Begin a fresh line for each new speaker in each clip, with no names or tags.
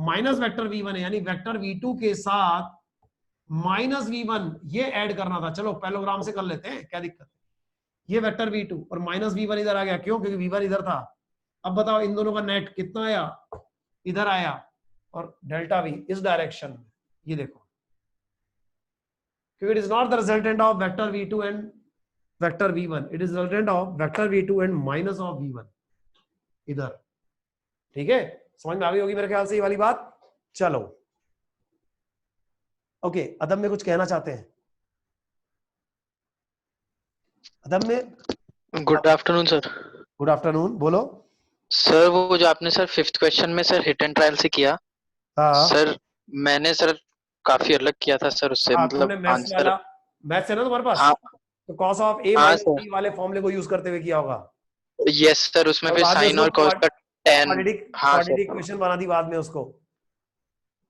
Minus vector v1 है, यानी vector v2 के साथ माइनस v1 ये ऐड करना था। चलो पैलोग्राम से कर लेते हैं, क्या दिक्कत है। ये वेक्टर v2 और माइनस v1 इधर आ गया, क्यों? क्योंकि v1 इधर था। अब बताओ इन दोनों का नेट कितना आया, इधर आया, और डेल्टा v इस डायरेक्शन में, ये देखो, क्योंकि it is not the resultant of vector v2 and vector v1, it is resultant of vector v2 and minus of v1 इधर। ठीक है, समझ में आ गई होगी मेरे ख्याल से ये वाली बात। चलो ओके, अदब में कुछ कहना चाहते हैं? अदब में
good afternoon sir.
Good afternoon, बोलो
सर वो जो आपने सर फिफ्थ क्वेश्चन में सर हिट एंड ट्रायल से किया,
हाँ
सर मैंने सर काफी अलग किया था सर उससे,
हाँ, तुमने
मतलब
मैथ्स
आंसर।
वाला, मैथ्स है ना तुम्हारे पास,
हाँ
तो कॉस ऑफ ए
हाँ
माइनस
सर,
बी वाले फॉर्मूले को यूज करते हुए किया होगा,
यस सर, उसमें
और
फिर
बाद में
साइन
उसको
और कॉस का टेन।
क्वाड्रेटिक
हाँ सर,
क्वाड्रेटिक इक्वेशन बना दी बाद में उसको,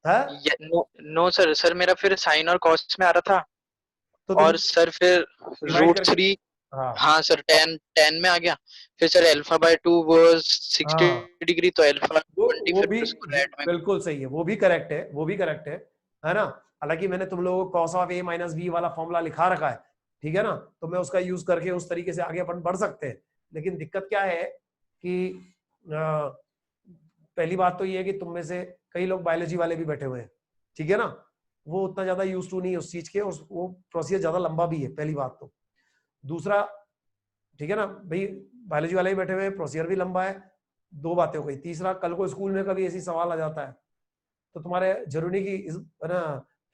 है?
नो नो सर, सर मेरा फिर साइन और कॉस में आ रहा था,
तो तुम
और सर फिर
डिवाइड
रूट
करके,
थ्री।
हाँ
हाँ सर, टेन टेन में आ गया। फिर सर अल्फा बाय 2 वो 60
हाँ,
डिग्री, तो अल्फा
वो
20,
वो
फिर
भी
उसको रेड में।
बिल्कुल सही है, वो भी करेक्ट है, वो भी करेक्ट है ना। हालांकि मैंने तुम लोगों को cos of A minus B वाला फॉर्मूला लिखा रखा है, ठीक है ना, तो मैं उसका यूज करके उस तरीके से आगे अपन बढ़ सकते हैं। लेकिन दिक्कत क्या है कि पहली बात तो ये है कि तुम में से कई लोग बायोलॉजी वाले भी बैठे हुए हैं, ठीक है ना, वो उतना ज्यादा यूज टू नहीं है उस चीज के, वो प्रोसीजर ज्यादा लंबा भी है, पहली बात तो। दूसरा, ठीक है ना भाई, बायोलॉजी वाले भी बैठे हुए हैं, प्रोसीजर भी लंबा है, दो बातें हो गई। तीसरा, कल को स्कूल में कभी ऐसी सवाल आ जाता है तो तुम्हारे जरूरी की इस है ना,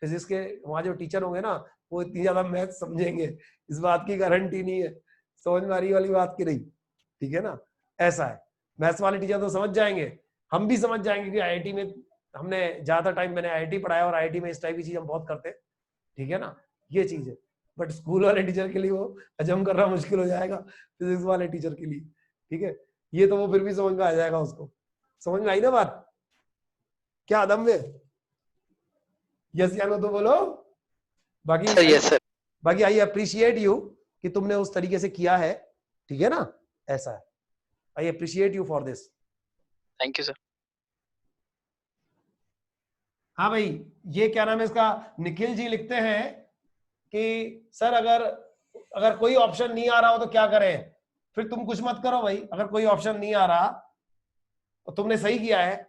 फिजिक्स के वहां जो टीचर होंगे ना, वो इतनी ज्यादा मैथ समझेंगे, इस बात की गारंटी नहीं है। समझ में आ रही वाली बात की नहीं, ठीक है ना, ऐसा है। मैथ्स वाले टीचर तो समझ जाएंगे, हम भी समझ जाएंगे कि आईआईटी में हमने ज्यादा टाइम, मैंने आईआईटी पढ़ाया और आईआईटी में इस टाइप की चीज हम बहुत करते हैं, ठीक है ना, ये चीज है। बट स्कूल वाले टीचर के लिए वो हजम करना मुश्किल हो जाएगा, फिजिक्स वाले टीचर के लिए, ठीक है। ये तो वो फिर भी समझ में आ जाएगा उसको। समझ में आई ना बात? क्या आदम में, यस या नो तो बोलो। बाकी
सर यस सर।
बाकी आई अप्रिशिएट यू कि तुमने उस तरीके से किया है, ठीक है ना, ऐसा है। I appreciate you for this.
Thank you sir.
हाँ भाई, ये क्या नाम है इसका, निखिल जी लिखते हैं कि सर अगर अगर कोई ऑप्शन नहीं आ रहा हो तो क्या करें? फिर तुम कुछ मत करो भाई, अगर कोई ऑप्शन नहीं आ रहा तो तुमने सही किया है,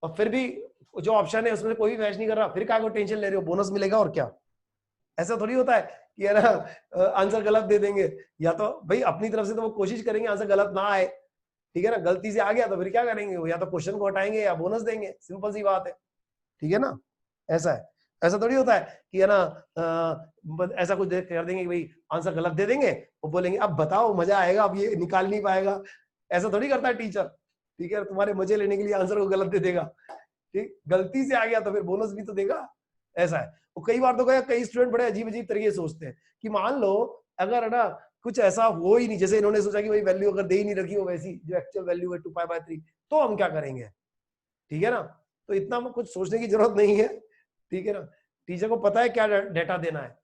और फिर भी जो ऑप्शन है उसमें कोई भी मैच नहीं कर रहा, फिर क्या को टेंशन ले रहे हो, बोनस मिलेगा और क्या। ऐसा थोड़ी होता है कि है ना आंसर गलत दे देंगे, या तो भाई अपनी तरफ से तो वो कोशिश करेंगे आंसर गलत ना आए, ठीक है ना। गलती से आ गया तो फिर क्या करेंगे, वो या तो क्वेश्चन को हटाएंगे या बोनस देंगे, सिंपल सी बात है, ठीक है ना, ऐसा है। ऐसा थोड़ी होता है कि है ना ऐसा कुछ कर देंगे कि भाई आंसर गलत दे देंगे, वो बोलेंगे अब बताओ मजा आएगा, अब ये निकाल नहीं पाएगा। ऐसा थोड़ी करता है टीचर, ठीक है, तुम्हारे मजे लेने के लिए आंसर को गलत दे देगा, ठीक, गलती से आ गया तो फिर बोनस भी तो देगा, ऐसा है। वो कई बार तो कई स्टूडेंट बड़े अजीब अजीब तरीके से सोचते हैं कि मान लो अगर है ना कुछ ऐसा हो ही नहीं, जैसे इन्होंने सोचा कि भाई वैल्यू अगर दे ही नहीं रखी हो वैसी जो एक्चुअल वैल्यू है 2π/3, तो हम क्या करेंगे, ठीक है ना। तो इतना कुछ सोचने की जरूरत नहीं है, ठीक है ना। टीचर को पता है क्या डाटा देना है,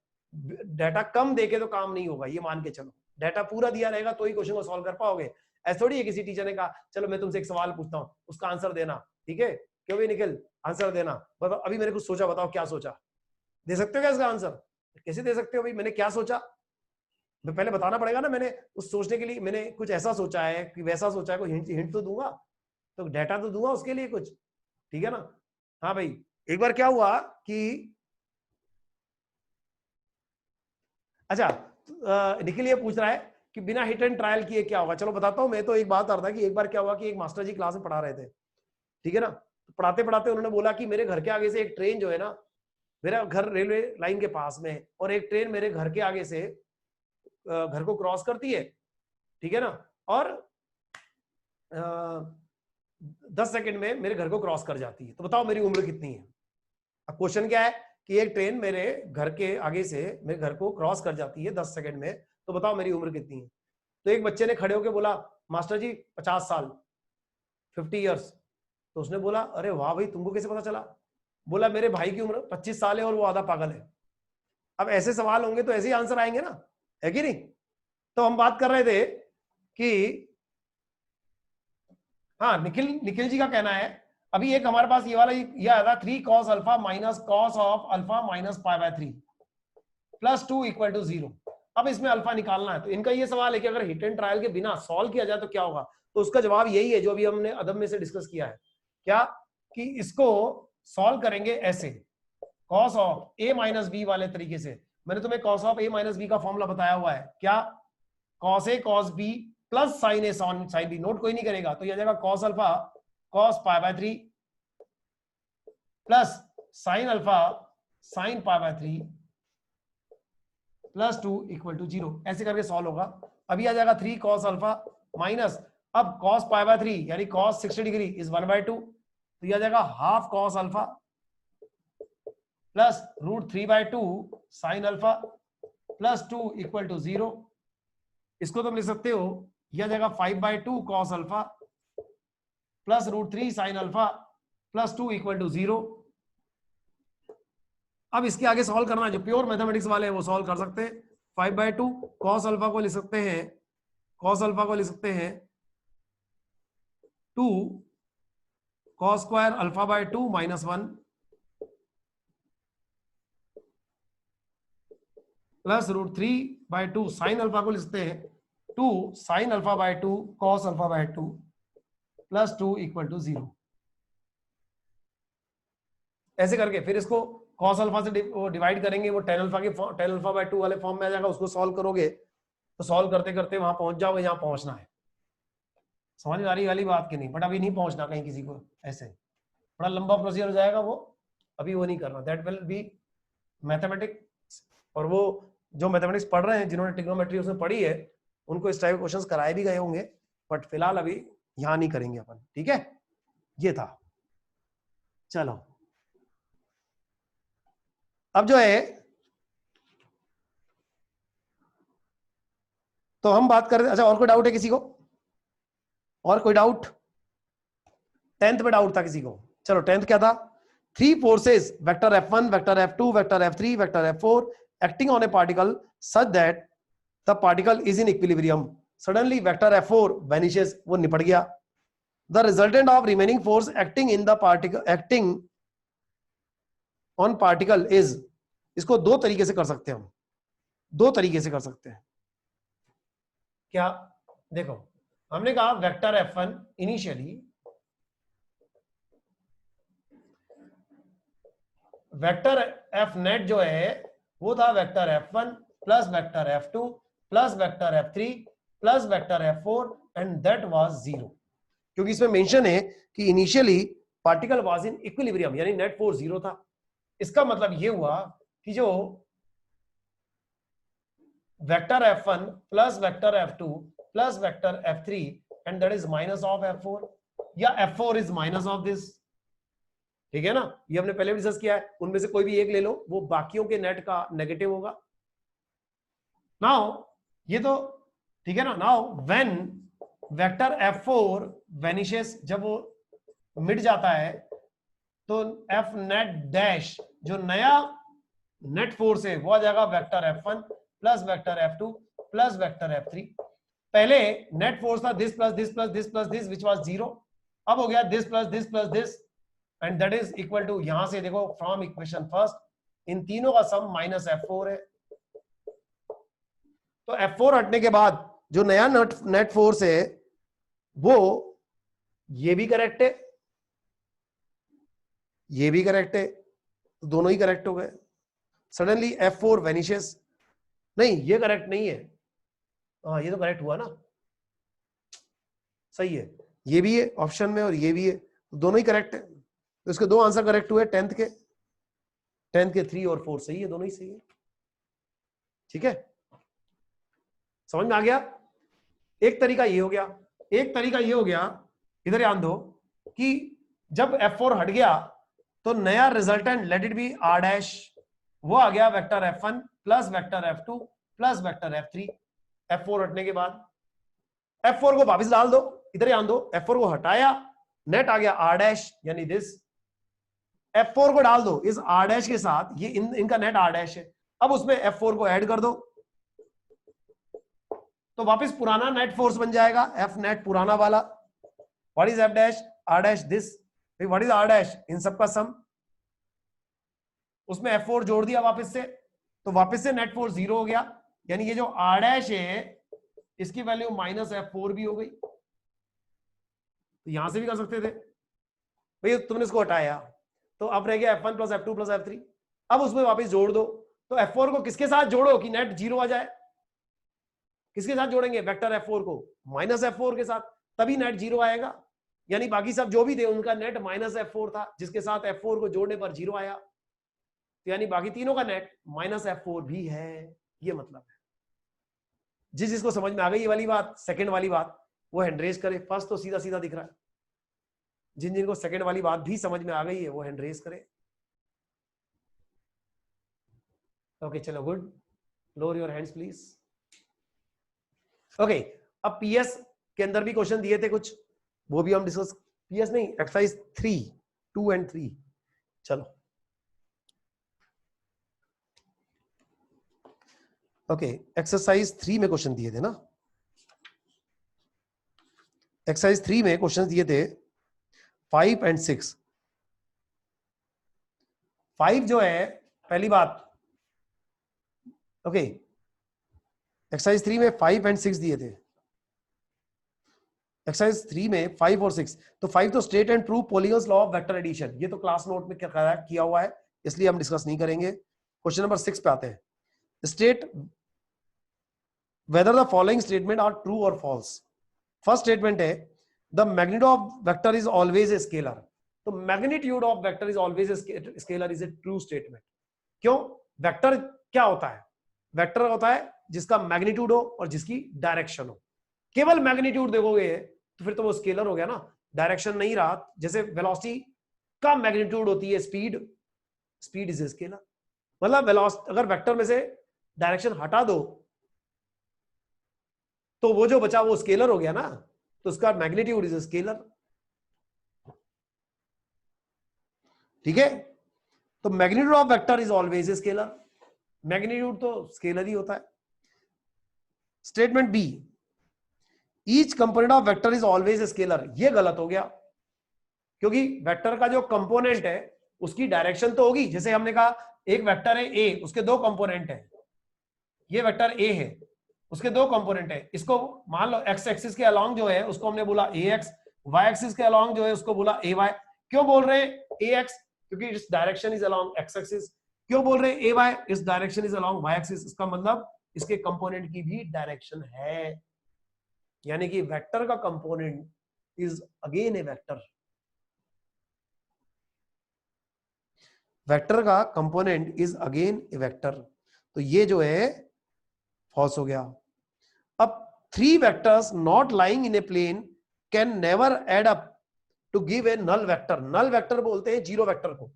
डाटा कम देके तो काम नहीं होगा, ये मान के चलो। डाटा पूरा दिया रहेगा तो ही क्वेश्चन को सॉल्व कर पाओगे। ऐसा थोड़ी है किसी टीचर ने कहा चलो मैं तुमसे एक सवाल पूछता हूँ उसका आंसर देना, ठीक है, क्यों भी निखिल आंसर देना, बताओ अभी मैंने कुछ सोचा, बताओ क्या सोचा, दे सकते हो क्या इसका आंसर? कैसे दे सकते हो भाई, मैंने क्या सोचा, मैं पहले बताना पड़ेगा ना, मैंने उस सोचने के लिए मैंने कुछ ऐसा सोचा है कि वैसा सोचा है, कोई हिंट हिंट तो दूंगा, तो डाटा तो दूंगा उसके लिए कुछ, ठीक है ना। हाँ भाई, एक बार क्या हुआ कि अच्छा निखिल ये पूछ रहा है कि बिना हिट एंड ट्रायल किए क्या होगा। चलो बताता हूँ मैं, तो एक बात आ रहा था कि एक बार क्या हुआ कि एक मास्टर जी क्लास में पढ़ा रहे थे, ठीक है ना, पढ़ाते पढ़ाते उन्होंने बोला कि मेरे घर के आगे से एक ट्रेन जो है ना, मेरा घर रेलवे लाइन के पास में है, और एक ट्रेन मेरे घर के आगे से घर को क्रॉस करती है, ठीक है ना, और 10 सेकंड में मेरे घर को क्रॉस कर जाती है, तो बताओ मेरी उम्र कितनी है। अब क्वेश्चन क्या है कि एक ट्रेन मेरे घर के आगे से मेरे घर को क्रॉस कर जाती है 10 सेकंड में, तो बताओ मेरी उम्र कितनी है। तो एक बच्चे ने खड़े होकर बोला मास्टर जी 50 साल, 50 ईयर्स। तो उसने बोला अरे वाह भाई तुमको कैसे पता चला? बोला मेरे भाई की उम्र 25 साल है और वो आधा पागल है। अब ऐसे सवाल होंगे तो ऐसे ही आंसर आएंगे ना, है कि नहीं। तो हम बात कर रहे थे कि हाँ, निखिल निखिल जी का कहना है अभी एक हमारे पास ये वाला ये आया था 3 cos alpha minus cos of alpha minus π/3 plus 2 equal to 0। अब इसमें अल्फा निकालना है, तो इनका ये सवाल है कि अगर हिट एंड ट्रायल के बिना सॉल्व किया जाए तो क्या होगा। तो उसका जवाब यही है जो अभी हमने अदब में से डिस्कस किया है, क्या कि इसको सॉल्व करेंगे ऐसे, cos of a minus B वाले तरीके से। मैंने तुम्हें cos of a minus B का फॉर्मूला बताया हुआ है, क्या cos a cos b plus sin a sin b। Note कोई नहीं करेगा तो यह जाएगा cos alpha cos π/3 plus sin alpha sin π/3 plus 2 equal to 0। ऐसे करके सॉल्व होगा। अभी आ जाएगा 3 cos अल्फा माइनस, अब cos π/3 यानी cos 60 डिग्री इज 1/2, तो यह आ जाएगा half cos alpha plus √3/2 sin alpha plus 2 equal to 0। इसको तुम लिख सकते हो, यह आ जाएगा 5/2 cos alpha plus √3 sin alpha plus 2 equal to 0। अब इसके आगे सॉल्व करना है, जो प्योर मैथमेटिक्स वाले हैं वो सॉल्व कर सकते हैं। 5/2 cos अल्फा को लिख सकते हैं, cos अल्फा को लिख सकते हैं 2 cos square alpha minus 1 plus √3/2 sin alpha को लिख सकते हैं 2 sin alpha cos alpha plus 2 equal to 0। ऐसे करके फिर इसको cos अल्फा से डिवाइड करेंगे, वो tan अल्फा/2 वाले फॉर्म में आ जाएगा। उसको सॉल्व करोगे तो सॉल्व करते करते वहां पहुंच जाओगे जहां पहुंचना है। समझ आ रही वाली बात की नहीं, बट अभी नहीं पहुंचना कहीं किसी को, ऐसे बड़ा लंबा प्रोसीजर हो जाएगा वो, अभी वो नहीं करना। That will be mathematics. और वो जो मैथमेटिक्स पढ़ रहे हैं, जिन्होंने ट्रिग्नोमेट्री उसमें पढ़ी है, उनको इस टाइप के क्वेश्चंस कराए भी गए होंगे, बट फिलहाल अभी यहां नहीं करेंगे अपन, ठीक है। ये था, चलो अब जो है तो हम बात कर रहे। अच्छा, और कोई डाउट है किसी को? और कोई डाउट? 10th में डाउट था किसी को? चलो 10th क्या था? 3 forces vector F1 vector F2 vector F3 vector F4 acting on a particle such that the particle is in equilibrium. Suddenly vector F4 vanishes, वो निपट गया। The resultant of remaining force acting in the particle acting on particle is, इसको दो तरीके से कर सकते हैं हम, दो तरीके से कर सकते हैं। क्या? देखो हमने कहा vector F1 initially, vector F net जो है वो था vector F1 plus vector F2 plus vector F3 plus vector F4 and that was 0। क्योंकि इसमें मेंशन है कि initially particle was in equilibrium, यानी नेट फोर्स 0 था। इसका मतलब ये हुआ कि जो vector F1 plus vector F2 plus vector F3 and that is minus of F4, या F4 is minus of this, ठीक है ना। ये हमने पहले भी डिस्कस किया है। उनमें से कोई भी एक ले लो, वो बाकियों के नेट का नेगेटिव होगा। नाउ ये तो ठीक है ना। Now when vector F4 vanishes, जब वो मिट जाता है तो F नेट डैश, जो नया नेट फोर्स है वो आ जाएगा vector F1 plus vector F2 plus vector F3। पहले नेट फोर्स था this plus this plus this plus this which was 0, अब हो गया this plus this and that is equal to, यहां से देखो फ्रॉम इक्वेशन फर्स्ट, इन तीनों का सम माइनस F4 है। तो F4 हटने के बाद जो नया नेट फोर्स है वो ये भी करेक्ट है, ये भी करेक्ट है, तो दोनों ही करेक्ट हो गए। सडनली F4 वेनिशेस, नहीं ये करेक्ट नहीं है, हाँ ये तो करेक्ट हुआ ना, सही है, ये भी है ऑप्शन में और ये भी है, तो दोनों ही करेक्ट है। तो इसके दो आंसर करेक्ट हुए 10th के 3 और 4 सही है, दोनों ही सही है, ठीक है। समझ में आ गया? एक तरीका ये हो गया, एक तरीका ये हो गया, इधर ध्यान दो कि जब F4 हट गया तो नया resultant late it B R dash, वो आ गया vector F1 plus vector F2 plus vector F3। F4 हटने के बाद F4 को वापस डाल दो, इधर ध्यान दो, F4 को हटाया, नेट आ गया R डैश यानी दिस। F4 को डाल दो इस R डैश के साथ, ये इनका नेट R डैश है। अब उसमें F4 को ऐड कर दो तो वापस पुराना नेट फोर्स बन जाएगा, F नेट पुराना वाला। What is F dash? R dash this what is R dash, इन सबका सम, उसमें F4 जोड़ दिया वापस से, तो वापस से नेट फोर्स 0 हो गया, यानी ये जो आर डैश है इसकी वैल्यू माइनस F4 भी हो गई। तो यहां से भी कर सकते थे भैया, तुमने इसको हटाया तो अब रह गया F1 plus F2 plus F3, अब उसमें वापस जोड़ दो, तो F4 को किसके साथ जोड़ो कि नेट 0 आ जाए, किसके साथ जोड़ेंगे वेक्टर F4 को, माइनस F4 के साथ, तभी नेट 0 आएगा, यानी बाकी सब जो भी थे उनका नेट माइनस F4 था, जिसके साथ F4 को जोड़ने पर 0 आया, तो यानी बाकी तीनों का नेट माइनस F4 भी है, ये मतलब है। जिसको समझ में आ गई ये वाली बात, सेकंड वाली बात, वो हैंड रेज करे, फर्स्ट तो सीधा सीधा दिख रहा है, जिनको सेकंड वाली बात भी समझ में आ गई है वो हैंड रेज करे। ओके चलो good, lower your hands please. Okay, अब पीएस के अंदर भी क्वेश्चन दिए थे कुछ, वो भी हम डिस्कस, पीएस नहीं, एक्सरसाइज 3, 2 and 3, चलो ओके, एक्सरसाइज 3 में क्वेश्चन दिए थे ना, एक्सरसाइज 3 में क्वेश्चन दिए थे 5 and 6। 5 जो है, पहली बात, ओके एक्सरसाइज 3 में 5 and 6 दिए थे, एक्सरसाइज 3 में 5 और 6, तो 5 तो state and prove polygon's law of vector addition, ये तो क्लास नोट में किया हुआ है, इसलिए हम डिस्कस नहीं करेंगे। क्वेश्चन नंबर 6 पे आते हैं, state whether the following statement are true or false। First statement है the magnitude of vector is always a scalar, तो magnitude of vector is always a scalar is a true statement। क्यों? Vector क्या होता है? Vector होता है जिसका magnitude हो और जिसकी डायरेक्शन हो, केवल मैग्नीट्यूड देखोगे तो फिर तो वो स्केलर हो गया ना, डायरेक्शन नहीं रहा, जैसे वेलोसिटी का मैग्नीट्यूड होती है speed, speed is a scalar, मतलब वेलोसिटी अगर वेक्टर में से डायरेक्शन हटा दो तो वो जो बचा वो स्केलर हो गया ना, तो उसका मैग्नीट्यूड इज स्केलर, ठीक है। तो magnitude of vector is always scalar, magnitude तो स्केलर ही होता है। Statement B, each component of vector is always scalar, ये गलत हो गया, क्योंकि वेक्टर का जो कंपोनेंट है उसकी डायरेक्शन तो होगी, जैसे हमने कहा एक वेक्टर है ए, उसके दो कंपोनेंट है, ये वेक्टर ए है, उसके दो कंपोनेंट है, इसको मान लो एक्स एक्सिस के अलोंग जो है उसको हमने बोला ए एक्स, वाई एक्सिस के अलोंग जो है उसको बोला ए वाई। क्यों बोल रहे हैं ए एक्स? क्योंकि इस direction is along X axis. क्यों बोल रहे हैं ए वाई? इस direction is along Y axis, इसका मतलब इसके कंपोनेंट की भी डायरेक्शन है, यानी कि वेक्टर का component is again a vector, vector का component is again a vector, तो ये जो है फॉल्स हो गया। अब 3 vectors not lying in a plane can never add up to give a null vector. Null vector बोलते हैं जीरो वेक्टर को,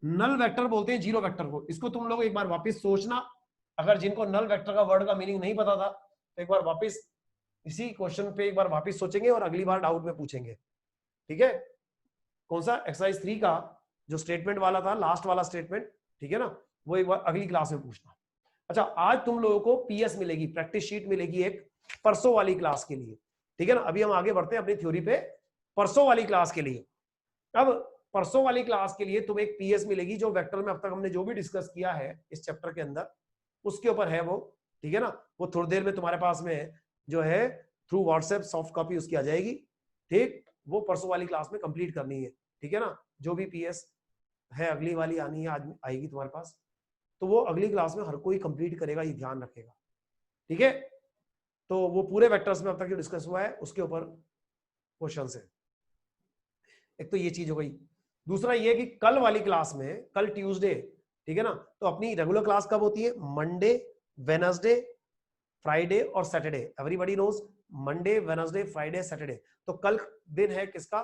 नल वेक्टर बोलते हैं जीरो वेक्टर को। इसको तुम लोग एक बार वापस सोचना, अगर जिनको नल वेक्टर का वर्ड का मीनिंग नहीं पता था तो एक बार वापस इसी क्वेश्चन पे एक बार वापस सोचेंगे और अगली बार डाउट में पूछेंगे, ठीक है। कौन सा? एक्सरसाइज 3 का जो स्टेटमेंट वाला था, लास्ट वाला स्टेटमेंट, ठीक है ना, वो एक बार अगली क्लास में पूछना। अच्छा, आज तुम लोगों को पीएस मिलेगी, प्रैक्टिस शीट मिलेगी एक परसों वाली क्लास के लिए, ठीक है ना। अभी हम आगे बढ़ते हैं अपनी थ्योरी पे, परसों वाली क्लास के लिए। अब परसों वाली क्लास के लिए तुम्हें एक पीएस मिलेगी जो वेक्टर में अब तक हमने जो भी डिस्कस किया है इस चैप्टर के अंदर उसके ऊपर है वो, ठीक है ना। वो थोड़ी देर में तुम्हारे पास में जो है थ्रू व्हाट्सएप सॉफ्ट कॉपी उसकी आ जाएगी, ठीक। वो परसों वाली क्लास में कंप्लीट करनी है, ठीक है ना। जो भी पीएस है अगली वाली आनी है, आज आएगी तुम्हारे पास, तो वो अगली क्लास में हर कोई कंप्लीट करेगा, ये ध्यान रखेगा, ठीक है। तो वो पूरे वेक्टर्स में अब तक जो डिस्कस हुआ है उसके ऊपर क्वेश्चन है। एक तो ये चीज हो गई। दूसरा ये कि कल वाली क्लास में, कल ट्यूसडे, ठीक है ना, तो अपनी रेगुलर क्लास कब होती है? मंडे, वेडनेसडे, फ्राइडे और Saturday. Everybody knows Monday, Wednesday, Friday, Saturday. तो कल दिन है किसका?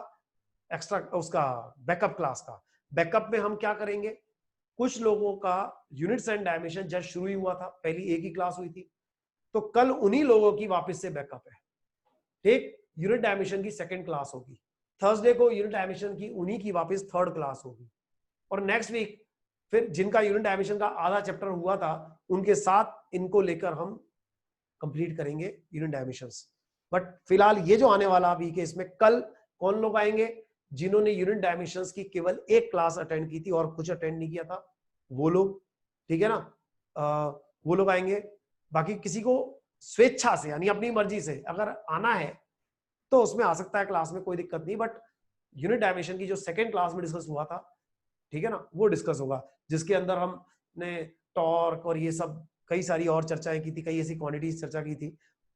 एक्स्ट्रा उसका बैकअप क्लास का। बैकअप में हम क्या करेंगे? कुछ लोगों का यूनिट्स एंड डायमेंशन जस्ट शुरू ही हुआ था, पहली एक ही क्लास हुई थी, तो कल उन्हीं लोगों की वापस से बैकअप है, ठीक। यूनिट डायमेंशन की सेकंड क्लास होगी, थर्सडे को यूनिट डायमेंशन की उन्हीं की वापस थर्ड क्लास होगी, और नेक्स्ट वीक फिर जिनका यूनिट डायमेंशन का आधा चैप्टर हुआ था उनके साथ इनको लेकर हम कंप्लीट करेंगे यूनिट डायमेंशंस। बट फिलहाल ये जो आने वाला वीक है इसमें कल कौन लोग आएंगे? जिन्होंने यूनिट डायमेंशंस की केवल एक क्लास अटेंड की थी और कुछ अटेंड नहीं किया था, वो लोग, ठीक है ना, वो लोग आएंगे। बाकी किसी को स्वेच्छा से यानी अपनी मर्जी से अगर आना है तो उसमें आ सकता है क्लास में, कोई दिक्कत नहीं। बट यूनिट डायमेंशन की जो सेकेंड क्लास में डिस्कस हुआ था, ठीक है ना, वो डिस्कस होगा, जिसके अंदर हमने टॉर्क और ये सब कई सारी और चर्चाएं की थी, कई ऐसी क्वांटिटीज चर्चा की थी,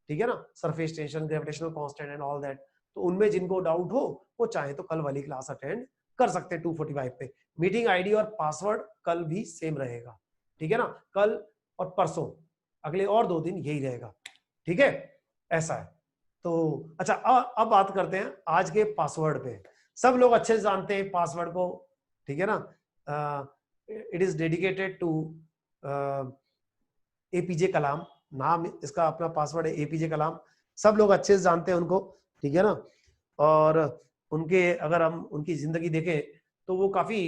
ठीक है ना, surface tension, gravitational constant and all that. तो उनमें जिनको डाउट हो वो चाहे तो कल वाली क्लास अटेंड कर सकते हैं 2:45 पे। मीटिंग आईडी और पासवर्ड कल भी सेम रहेगा, ठीक है ना, कल और परसों, अगले और 2 दिन यही रहेगा, ठीक है, ऐसा है। तो अच्छा, अब बात करते हैं आज के पासवर्ड पे। सब लोग अच्छे से जानते हैं पासवर्ड को, ठीक है ना, it is dedicated to APJ Kalam, नाम इसका अपना पासवर्ड है एपीजे कलाम, सब लोग अच्छे से जानते हैं उनको, ठीक है ना। और उनके अगर हम उनकी जिंदगी देखें तो वो काफी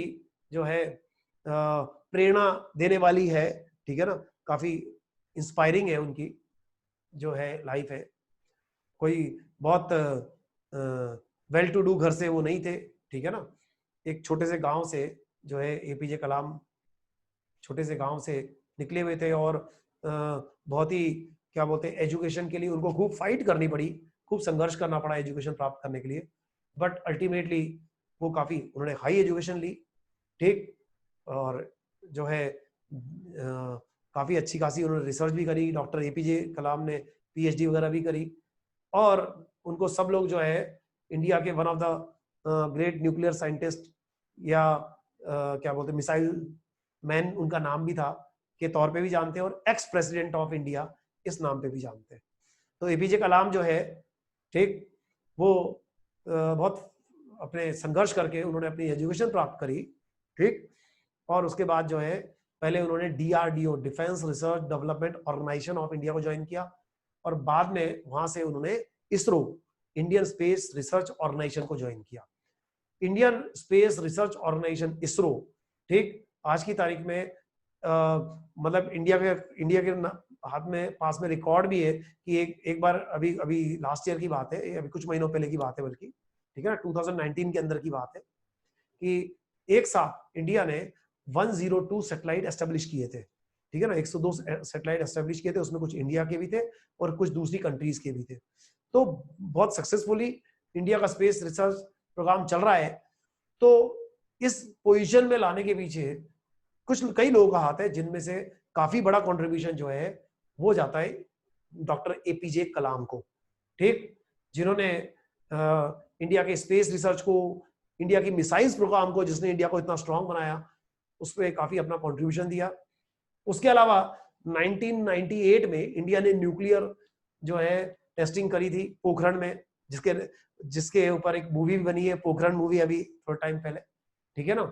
जो है प्रेरणा देने वाली है, ठीक है ना, काफी इंस्पायरिंग है उनकी जो है लाइफ है। कोई बहुत वेल टू डू घर से वो नहीं थे, ठीक है ना, एक छोटे से गांव से जो है एपीजे कलाम छोटे से गांव से निकले हुए थे और बहुत ही क्या बोलते हैं एजुकेशन के लिए उनको खूब फाइट करनी पड़ी, खूब संघर्ष करना पड़ा एजुकेशन प्राप्त करने के लिए। बट अल्टीमेटली वो काफी उन्होंने हाई एजुकेशन ली, ठीक, और जो है काफी अच्छी खासी उन्होंने रिसर्च भी करी। डॉक्टर एपीजे कलाम ने पीएचडी वगैरह भी करी और उनको सब लोग जो है इंडिया के one of the great nuclear scientist या क्या बोलते हैं मिसाइल मैन उनका नाम भी था के तौर पे भी जानते हैं और एक्स प्रेसिडेंट ऑफ इंडिया इस नाम पे भी जानते हैं। तो एपीजे कलाम जो है, ठीक, वो बहुत अपने संघर्ष करके उन्होंने अपनी एजुकेशन प्राप्त करी, ठीक, और उसके बाद जो है पहले उन्होंने DRDO defence research development organisation of India को ज्वाइन किया और बाद में वहां से उन्होंने ISRO Indian space research organisation को ज्वाइन किया। Indian space research organisation ISRO, ठीक, आज की तारीख में मतलब इंडिया के हाथ में पास में रिकॉर्ड भी है कि एक बार अभी लास्ट ईयर की बात है, अभी कुछ महीनों पहले की बात है बल्कि, ठीक है ना, 2019 के अंदर की बात है कि एक साथ इंडिया ने 102 सैटेलाइट एस्टेब्लिश किए थे, ठीक है ना, 102 सैटेलाइट एस्टेब्लिश किए थे, उसमें कुछ इंडिया के भी थे और कुछ दूसरी कंट्रीज के भी थे। तो बहुत सक्सेसफुली इंडिया का स्पेस रिसर्च प्रोग्राम चल रहा है। तो इस पोजीशन में लाने के पीछे कई लोगों का हाथ है, जिनमें से काफी बड़ा कंट्रीब्यूशन जो है वो जाता है डॉक्टर एपीजे कलाम को, ठीक, जिन्होंने इंडिया के स्पेस रिसर्च को, इंडिया की मिसाइल्स प्रोग्राम को, जिसने इंडिया को इतना स्ट्रांग बनाया, उस पर काफी अपना कंट्रीब्यूशन दिया। उसके अलावा 1998 में इंडिया ने न्यूक्लियर जो है टेस्टिंग करी थी पोखरण में, जिसके ऊपर एक मूवी भी बनी है, पोखरण मूवी, अभी थोड़ा टाइम पहले, ठीक है ना।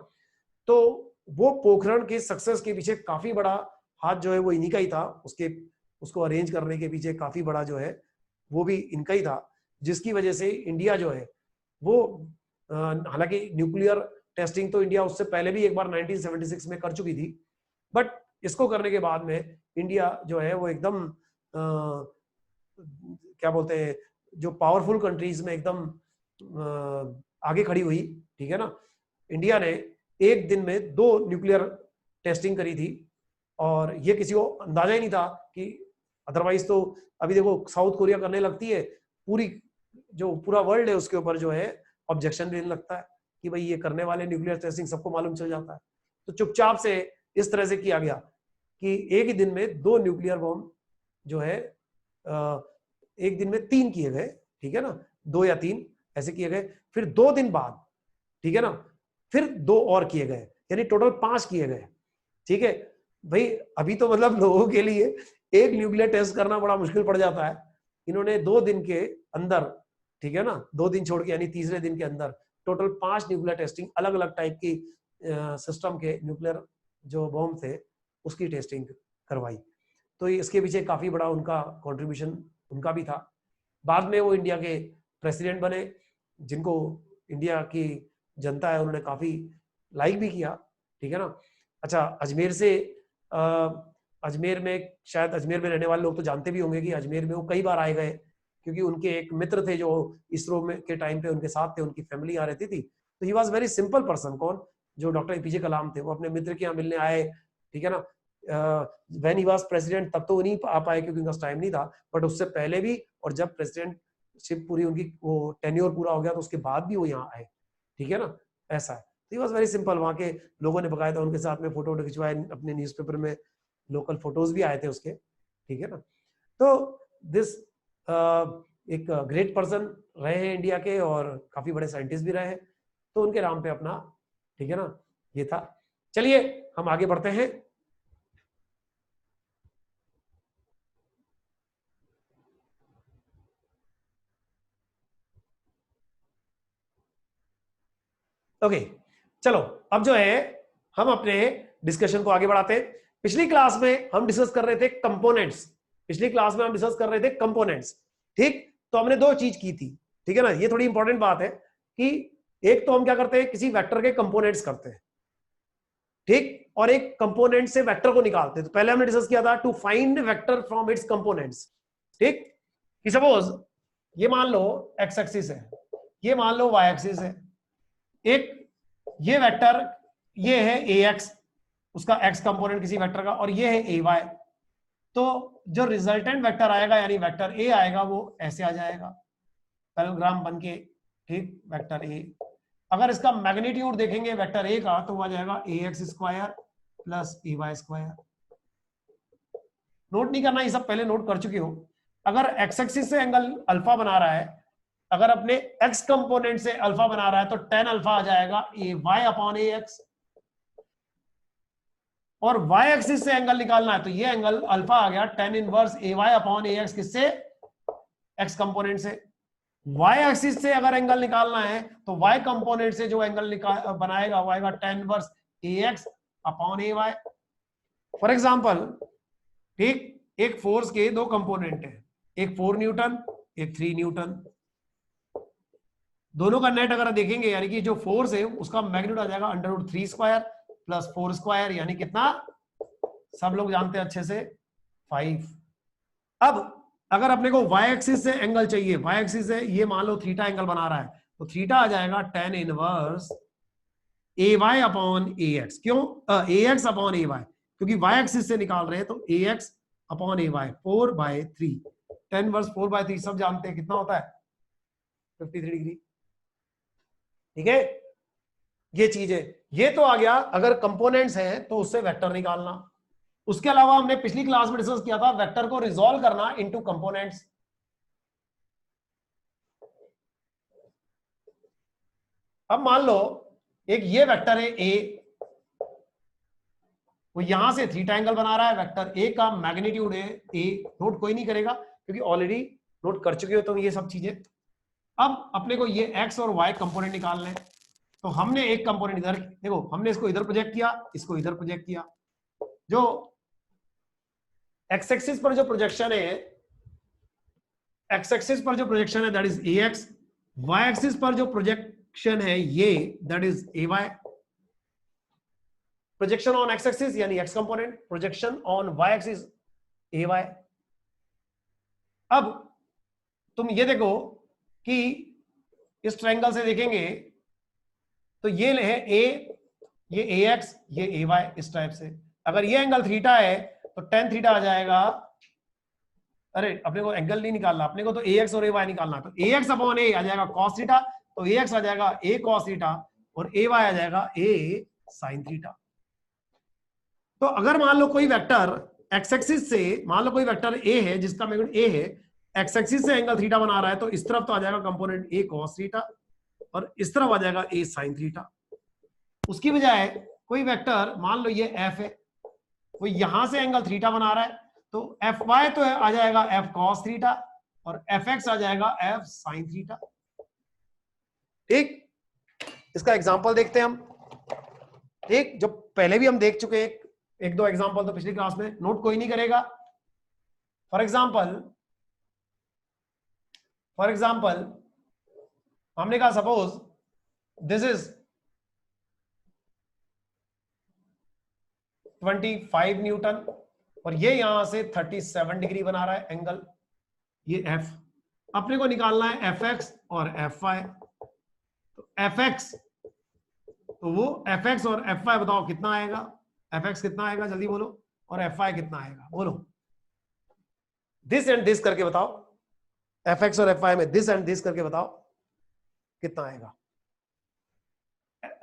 तो वो पोखरण के सक्सेस के पीछे काफी बड़ा हाथ जो है वो इन्हीं का ही था, उसको अरेंज करने के पीछे काफी बड़ा जो है वो भी इनका ही था, जिसकी वजह से इंडिया जो है वो हालांकि न्यूक्लियर टेस्टिंग तो इंडिया उससे पहले भी एक बार 1976 में कर चुकी थी, बट इसको करने के बाद में इंडिया जो है वो एकदम क्या बोलते हैं जो पावरफुल कंट्रीज में एकदम आगे खड़ी हुई, ठीक है ना। इंडिया ने एक दिन में 2 न्यूक्लियर टेस्टिंग करी थी और ये किसी को अंदाजा ही नहीं था कि अदरवाइज तो अभी देखो साउथ कोरिया करने लगती है, पूरा वर्ल्ड है उसके ऊपर जो है ऑब्जेक्शन देने लगता है कि भाई ये करने वाले न्यूक्लियर टेस्टिंग, सबको मालूम चल जाता है। तो चुपचाप से इस तरह से किया गया कि एक ही दिन में 2 न्यूक्लियर बॉम्ब जो है एक दिन में 3 किए गए, ठीक है ना, 2 या 3 ऐसे किए गए। फिर 2 दिन बाद, ठीक है ना, फिर 2 और किए गए, यानी टोटल 5 किए गए, ठीक है भाई। अभी तो मतलब लोगों के लिए एक न्यूक्लियर टेस्ट करना बड़ा मुश्किल पड़ जाता है, इन्होंने 2 दिन के अंदर, ठीक है ना, 2 दिन छोड़ के यानी तीसरे दिन के अंदर टोटल 5 न्यूक्लियर टेस्टिंग, अलग अलग टाइप की सिस्टम के न्यूक्लियर जो बॉम्ब थे उसकी टेस्टिंग करवाई। तो इसके पीछे काफी बड़ा उनका कंट्रीब्यूशन उनका भी था। बाद में वो इंडिया के प्रेसिडेंट बने, जिनको इंडिया की जनता है उन्होंने काफी लाइक भी किया, ठीक है ना। अच्छा, अजमेर में शायद अजमेर में रहने वाले लोग तो जानते भी होंगे कि अजमेर में वो कई बार आए गए, क्योंकि उनके एक मित्र थे जो इसरो में के टाइम पे उनके साथ थे, उनकी फैमिली यहाँ रहती थी, तो he was very simple person. कौन? जो डॉक्टर एपीजे कलाम थे, वो अपने मित्र के यहाँ मिलने आए, ठीक है ना। व्हेन ही वाज प्रेसिडेंट तब तो नहीं आ पाए क्योंकि उनका टाइम नहीं था, बट उससे पहले भी, और जब प्रेसिडेंटशिप पूरी उनकी वो टेन्योर पूरा हो गया तो उसके बाद भी वो यहाँ आए, ठीक है ना। ऐसा है, ही वाज वेरी सिंपल। वहाँ के लोगों ने बकायदा उनके साथ में फोटो खिंचवाए, अपने न्यूज़पेपर में लोकल फोटोज भी आए थे उसके, ठीक है ना। तो दिस एक ग्रेट पर्सन रहे हैं इंडिया के, और काफी बड़े साइंटिस्ट भी रहे हैं, तो उनके नाम पे अपना, ठीक है ना, ये था। चलिए हम आगे बढ़ते हैं। ओके, चलो अब जो है हम अपने डिस्कशन को आगे बढ़ाते हैं। पिछली क्लास में हम डिस्कस कर रहे थे कंपोनेंट्स, ठीक। तो हमने दो चीज की थी, ठीक है ना। ये थोड़ी इंपॉर्टेंट बात है कि एक तो हम क्या करते हैं, किसी वेक्टर के कंपोनेंट्स करते हैं, ठीक, और एक कंपोनेंट से वेक्टर को निकालते हैं। तो पहले हमने डिस्कस किया था to find vector from its components, ठीक। कि सपोज ये मान लो एक्स एक्सिस है, ये मान लो वाई एक्सिस है, एक ये वेक्टर ये है ए एक्स, उसका एक्स कंपोनेंट किसी वेक्टर का, और ये है ए वाई। तो जो रिजल्टेंट वेक्टर आएगा यानी वेक्टर ए आएगा वो ऐसे आ जाएगा पैरेललोग्राम बन के, ठीक, वेक्टर ए। अगर इसका मैग्नीट्यूड देखेंगे वेक्टर ए का तो वो आ जाएगा ए एक्स स्क्वायर प्लस ए वाई स्क्वायर। नोट नहीं करना, ये सब पहले नोट कर चुके हो। अगर एक्स एक्सिस से एंगल अल्फा बना रहा है, अगर अपने एक्स कंपोनेंट से अल्फा बना रहा है तो tan अल्फा आ जाएगा ए वाई अपॉन ए एक्स। और वाई एक्सिस से एंगल निकालना है तो ये एंगल अल्फा आ गया tan इनवर्स ए वाई अपॉन ए एक्स, किससे? एक्स कंपोनेंट से। वाई एक्सिस से अगर एंगल निकालना है तो वाई कंपोनेंट से जो एंगल बनाएगा वो आएगा tan inverse A X upon A Y. For example, ठीक, एक फोर्स के दो कंपोनेंट है, एक 4 न्यूटन एक 3 न्यूटन। दोनों का नेट अगर देखेंगे यानी कि जो फोर्स है उसका मैग्नीट्यूड आ जाएगा √3 स्क्वायर प्लस 4 स्क्वायर, यानी कितना? सब लोग जानते हैं अच्छे से, 5। अब अगर अपने को वाई एक्सिस से एंगल चाहिए, वाई एक्सिस से ये मान लो थीटा एंगल बना रहा है, तो थीटा आ जाएगा tan इनवर्स ए वाई अपॉन ए एक्स। क्यों? ए एक्स अपॉन ए वाई, क्योंकि वाई एक्सिस से निकाल रहे हैं तो ए X upon A Y 4/3। tan inverse 4/3 सब जानते हैं कितना होता है, 53 डिग्री, ठीक है। ये चीज है, ये तो आ गया अगर कंपोनेंट्स हैं तो उससे वेक्टर निकालना। उसके अलावा हमने पिछली क्लास में डिस्कस किया था वेक्टर को रिजॉल्व करना इनटू कंपोनेंट्स। अब मान लो एक ये वेक्टर है ए, वो यहां से थीटा एंगल बना रहा है, वेक्टर ए का मैग्नीट्यूड है ए। नोट कोई नहीं करेगा क्योंकि ऑलरेडी नोट कर चुके हो तुम ये सब चीजें। अब अपने को ये एक्स और वाई कंपोनेंट निकालने हैं, तो हमने एक कंपोनेंट इधर, देखो हमने इसको इधर प्रोजेक्ट किया, इसको इधर प्रोजेक्ट किया। जो एक्स एक्सिस पर जो प्रोजेक्शन है, एक्स एक्सिस पर जो प्रोजेक्शन है that is a X, Y axis पर जो प्रोजेक्शन है ये that is a Y. Projection on X axis यानी X component, projection on Y axis a Y. अब तुम ये देखो कि इस ट्रायंगल से देखेंगे तो ये है ए, ये ए एक्स, ये ए वाई, इस टाइप से। अगर ये एंगल थीटा है तो tan थीटा आ जाएगा, अरे अपने को एंगल नहीं निकालना, अपने को तो ए एक्स और ए वाई निकालना। तो ए एक्स अपॉन ए आ जाएगा cos थीटा, तो ए एक्स आ जाएगा ए cos थीटा और ए वाई आ जाएगा ए sin थीटा। तो अगर मान लो कोई वेक्टर एक्स एक्सिस से, मान लो कोई वेक्टर ए है जिसका मैग्नीट्यूड ए है, एक्स एक्सिस से एंगल थीटा बना रहा है, तो इस तरफ तो आ जाएगा कंपोनेंट ए cos थीटा और इस तरफ आ जाएगा ए sin थीटा। उसकी बजाय कोई वेक्टर मान लो ये एफ है, वो यहां से एंगल थीटा बना रहा है, तो एफ वाई तो आ जाएगा एफ cos थीटा और एफ एक्स आ जाएगा एफ sin थीटा, ठीक। इसका एग्जांपल देखते हैं हम, ठीक, जो पहले भी हम देख चुके हैं एक दो एग्जांपल तो पिछली क्लास में, नोट कोई नहीं करेगा। फॉर एग्जांपल हमने कहा सपोज दिस इज 25 न्यूटन और ये यहां से 37 डिग्री बना रहा है एंगल, ये एफ। अपने को निकालना है एफ एक्स और एफ वाई। तो एफ एक्स तो वो एफ एक्स और एफ वाई बताओ कितना आएगा, एफ एक्स कितना आएगा जल्दी बोलो, और एफ वाई कितना आएगा बोलो, दिस एंड दिस करके बताओ, एफ एक्स और एफ वाई में दिस एंड दिस करके बताओ कितना आएगा।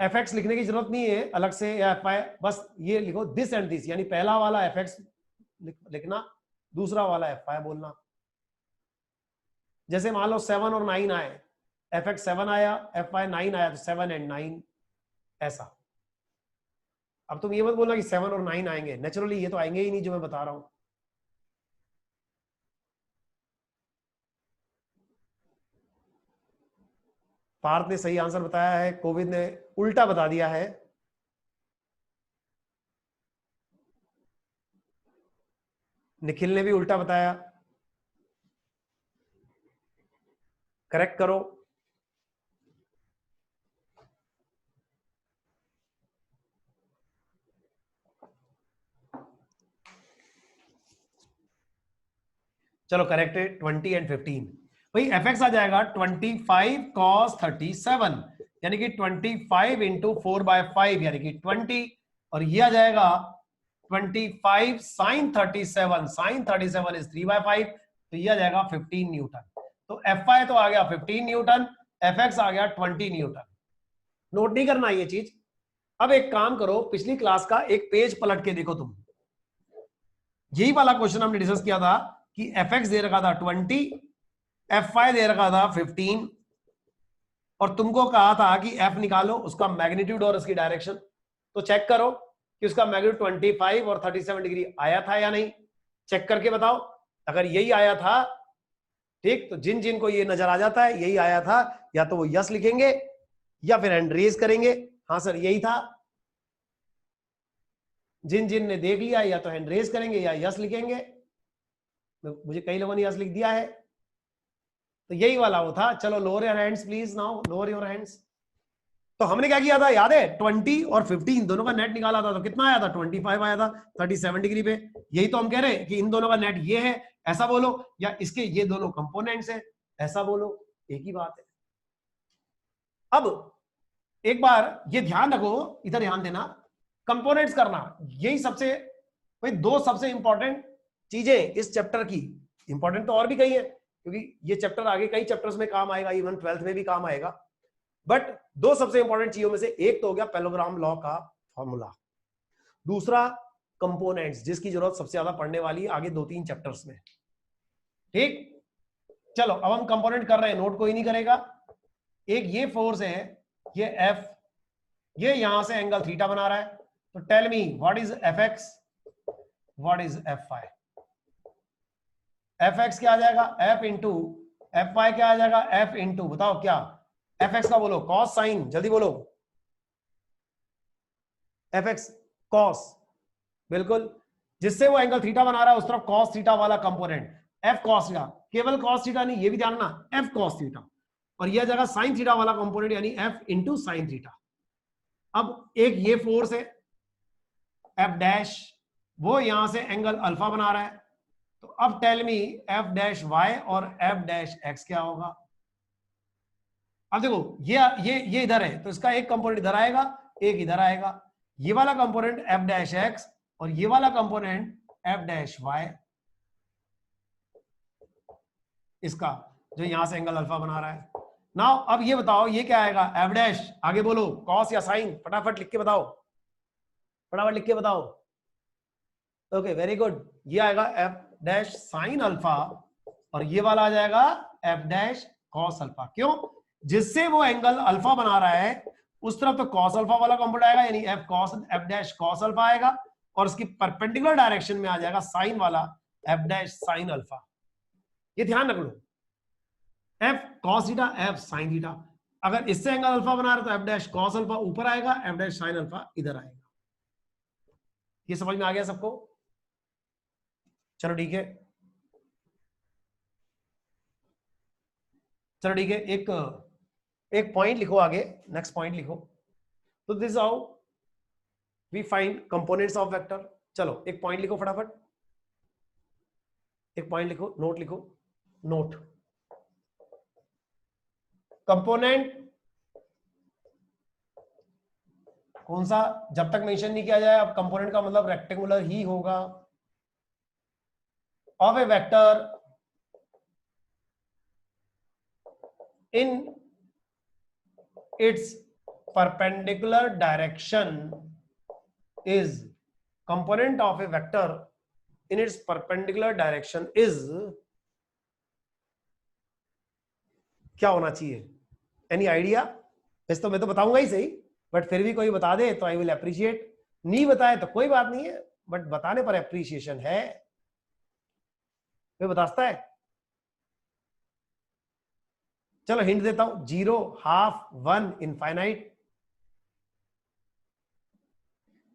एफ एक्स लिखने की जरूरत नहीं है अलग से या एफ वाई, बस ये लिखो दिस एंड दिस, यानी पहला वाला एफ एक्स लिखना, दूसरा वाला एफ वाई बोलना। जैसे मान लो 7 और 9 आए, एफ एक्स 7 आया, एफ वाई 9 आया, तो 7 एंड 9 ऐसा। अब तुम ये मत बोलना कि 7 और 9 आएंगे, नेचुरली ये तो आएंगे ही नहीं जो मैं बता रहा हूं। पार्थ ने सही आंसर बताया है, कोविद ने उल्टा बता दिया है, निखिल ने भी उल्टा बताया, करेक्ट करो। चलो करेक्ट है 20 एंड 15। भाई एफ एक्स आ जाएगा 25 cos 37, यानी कि 25 इंटू 4/5 यानी कि 20, और ये आ जाएगा 25 sin 37, sin 37 इज 3/5, तो ये आ जाएगा 15 न्यूटन। तो एफ आई तो आ गया 15 न्यूटन, एफ एक्स आ गया 20 न्यूटन। नोट नहीं करना ये चीज। अब एक काम करो, पिछली क्लास का एक पेज पलट के देखो तुम, यही वाला क्वेश्चन हमने डिस्कस किया था कि एफ एक्स दे रखा था 20, एफ वाई दे रखा था 15, और तुमको कहा था कि एफ निकालो उसका मैग्नीट्यूड और उसकी डायरेक्शन। तो चेक करो कि उसका मैग्नीट्यूड 25 और 37 डिग्री आया था या नहीं, चेक करके बताओ। अगर यही आया था, ठीक, तो जिन जिन को ये नजर आ जाता है यही आया था, या तो वो यस लिखेंगे या फिर हैंड रेज करेंगे, हाँ सर यही था। जिन जिन ने देख लिया या तो हैंड रेज करेंगे या यस लिखेंगे। मुझे कई लोगों ने यस लिख दिया है, तो यही वाला वो था। चलो lower your hands please, now lower your hands. तो हमने क्या किया था याद है, 20 और 15 दोनों का नेट निकाला था, तो कितना आया था 25 आया था 37 डिग्री पे। यही तो हम कह रहे हैं कि इन दोनों का नेट ये है ऐसा बोलो, या इसके ये दोनों कंपोनेंट्स है ऐसा बोलो, एक ही बात है। अब एक बार ये ध्यान रखो, इधर ध्यान देना, कंपोनेंट्स करना यही सबसे, भाई दो सबसे इंपॉर्टेंट चीजें इस चैप्टर की। इंपॉर्टेंट तो और भी कई है, क्योंकि ये चैप्टर आगे कई चैप्टर्स में काम आएगा, इवन 12th में भी काम आएगा, बट दो सबसे इंपॉर्टेंट चीजों में से एक तो हो गया पैरेललोग्राम लॉ का फॉर्मूला, दूसरा कंपोनेंट्स जिसकी जरूरत सबसे ज्यादा पड़ने वाली है आगे 2-3 चैप्टर्स में। ठीक, चलो अब हम कंपोनेंट कर रहे हैं, नोट कोई नहीं करेगा। एक ये फोर्स है, ये एफ, ये यहां से एंगल थीटा बना रहा है, तो tell me what is F X, what is F Y. F X क्या आ जाएगा, एफ इंटू एफ वाई क्या आ जाएगा, एफ इंटू, बताओ क्या, एफ एक्स का बोलो कॉस साइन, जल्दी बोलो, एफ एक्स कॉस, बिल्कुल, जिससे वो एंगल थीटा बना रहा है उस तरफ कॉस थीटा वाला कंपोनेंट, एफ कॉस थीटा, केवल कॉस थीटा नहीं, ये भी ध्यान रखना एफ कॉस थीटा, और यह जगह साइन थीटा वाला कंपोनेंट यानी एफ इंटू साइन थीटा। अब एक ये फोर्स है एफ डैश, वो यहां से एंगल अल्फा बना रहा है, तो अब tell me F dash Y और एफ डैश एक्स क्या होगा। अब देखो ये इधर है, तो इसका एक कंपोनेंट इधर आएगा, एक इधर आएगा, ये वाला कंपोनेंट एफ डैश एक्स और ये वाला कंपोनेंट एफ डैश वाई, इसका जो यहां से एंगल अल्फा बना रहा है। नाउ अब ये बताओ ये क्या आएगा, एफ डैश, आगे बोलो कॉस या साइन, फटाफट लिख के बताओ, फटाफट लिख के बताओ। ओके वेरी गुड, ये आएगा एफ डैश साइन अल्फा और ये वाला आ जाएगा एफ डैश कॉस अल्फा। क्यों, जिससे वो एंगल अल्फा बना रहा है उस तरफ तो कॉस अल्फा वाला कंपोनेंट आएगा, यानी F cos F dash cos alpha आएगा, और उसकी परपेंडिकुलर डायरेक्शन में आ जाएगा साइन वाला एफ डैश साइन अल्फा। ये ध्यान रख लो, F cos theta F sine theta, अगर इससे एंगल अल्फा बना रहे तो एफ डैश कॉस अल्फा ऊपर आएगा, एफ डैश साइन अल्फा इधर आएगा। ये समझ में आ गया सबको, चलो ठीक है, चलो ठीक है, एक पॉइंट लिखो आगे, नेक्स्ट पॉइंट लिखो। तो this how we find components of vector. चलो एक पॉइंट लिखो फटाफट, एक पॉइंट लिखो, नोट लिखो, नोट कंपोनेंट कौन सा, जब तक मेंशन नहीं किया जाए, अब कंपोनेंट का मतलब रेक्टेंगुलर ही होगा, of A vector in its perpendicular direction is, component of a vector in its perpendicular direction is, क्या होना चाहिए? Any idea? वैसे तो मैं तो बताऊंगा ही सही, बट फिर भी कोई बता दे तो आई विल अप्रिशिएट, नहीं बताए तो कोई बात नहीं है, बट बताने पर अप्रिशिएशन है। कोई बताता है? चलो हिंट देता हूं, 0, हाफ, 1, इनफाइनाइट।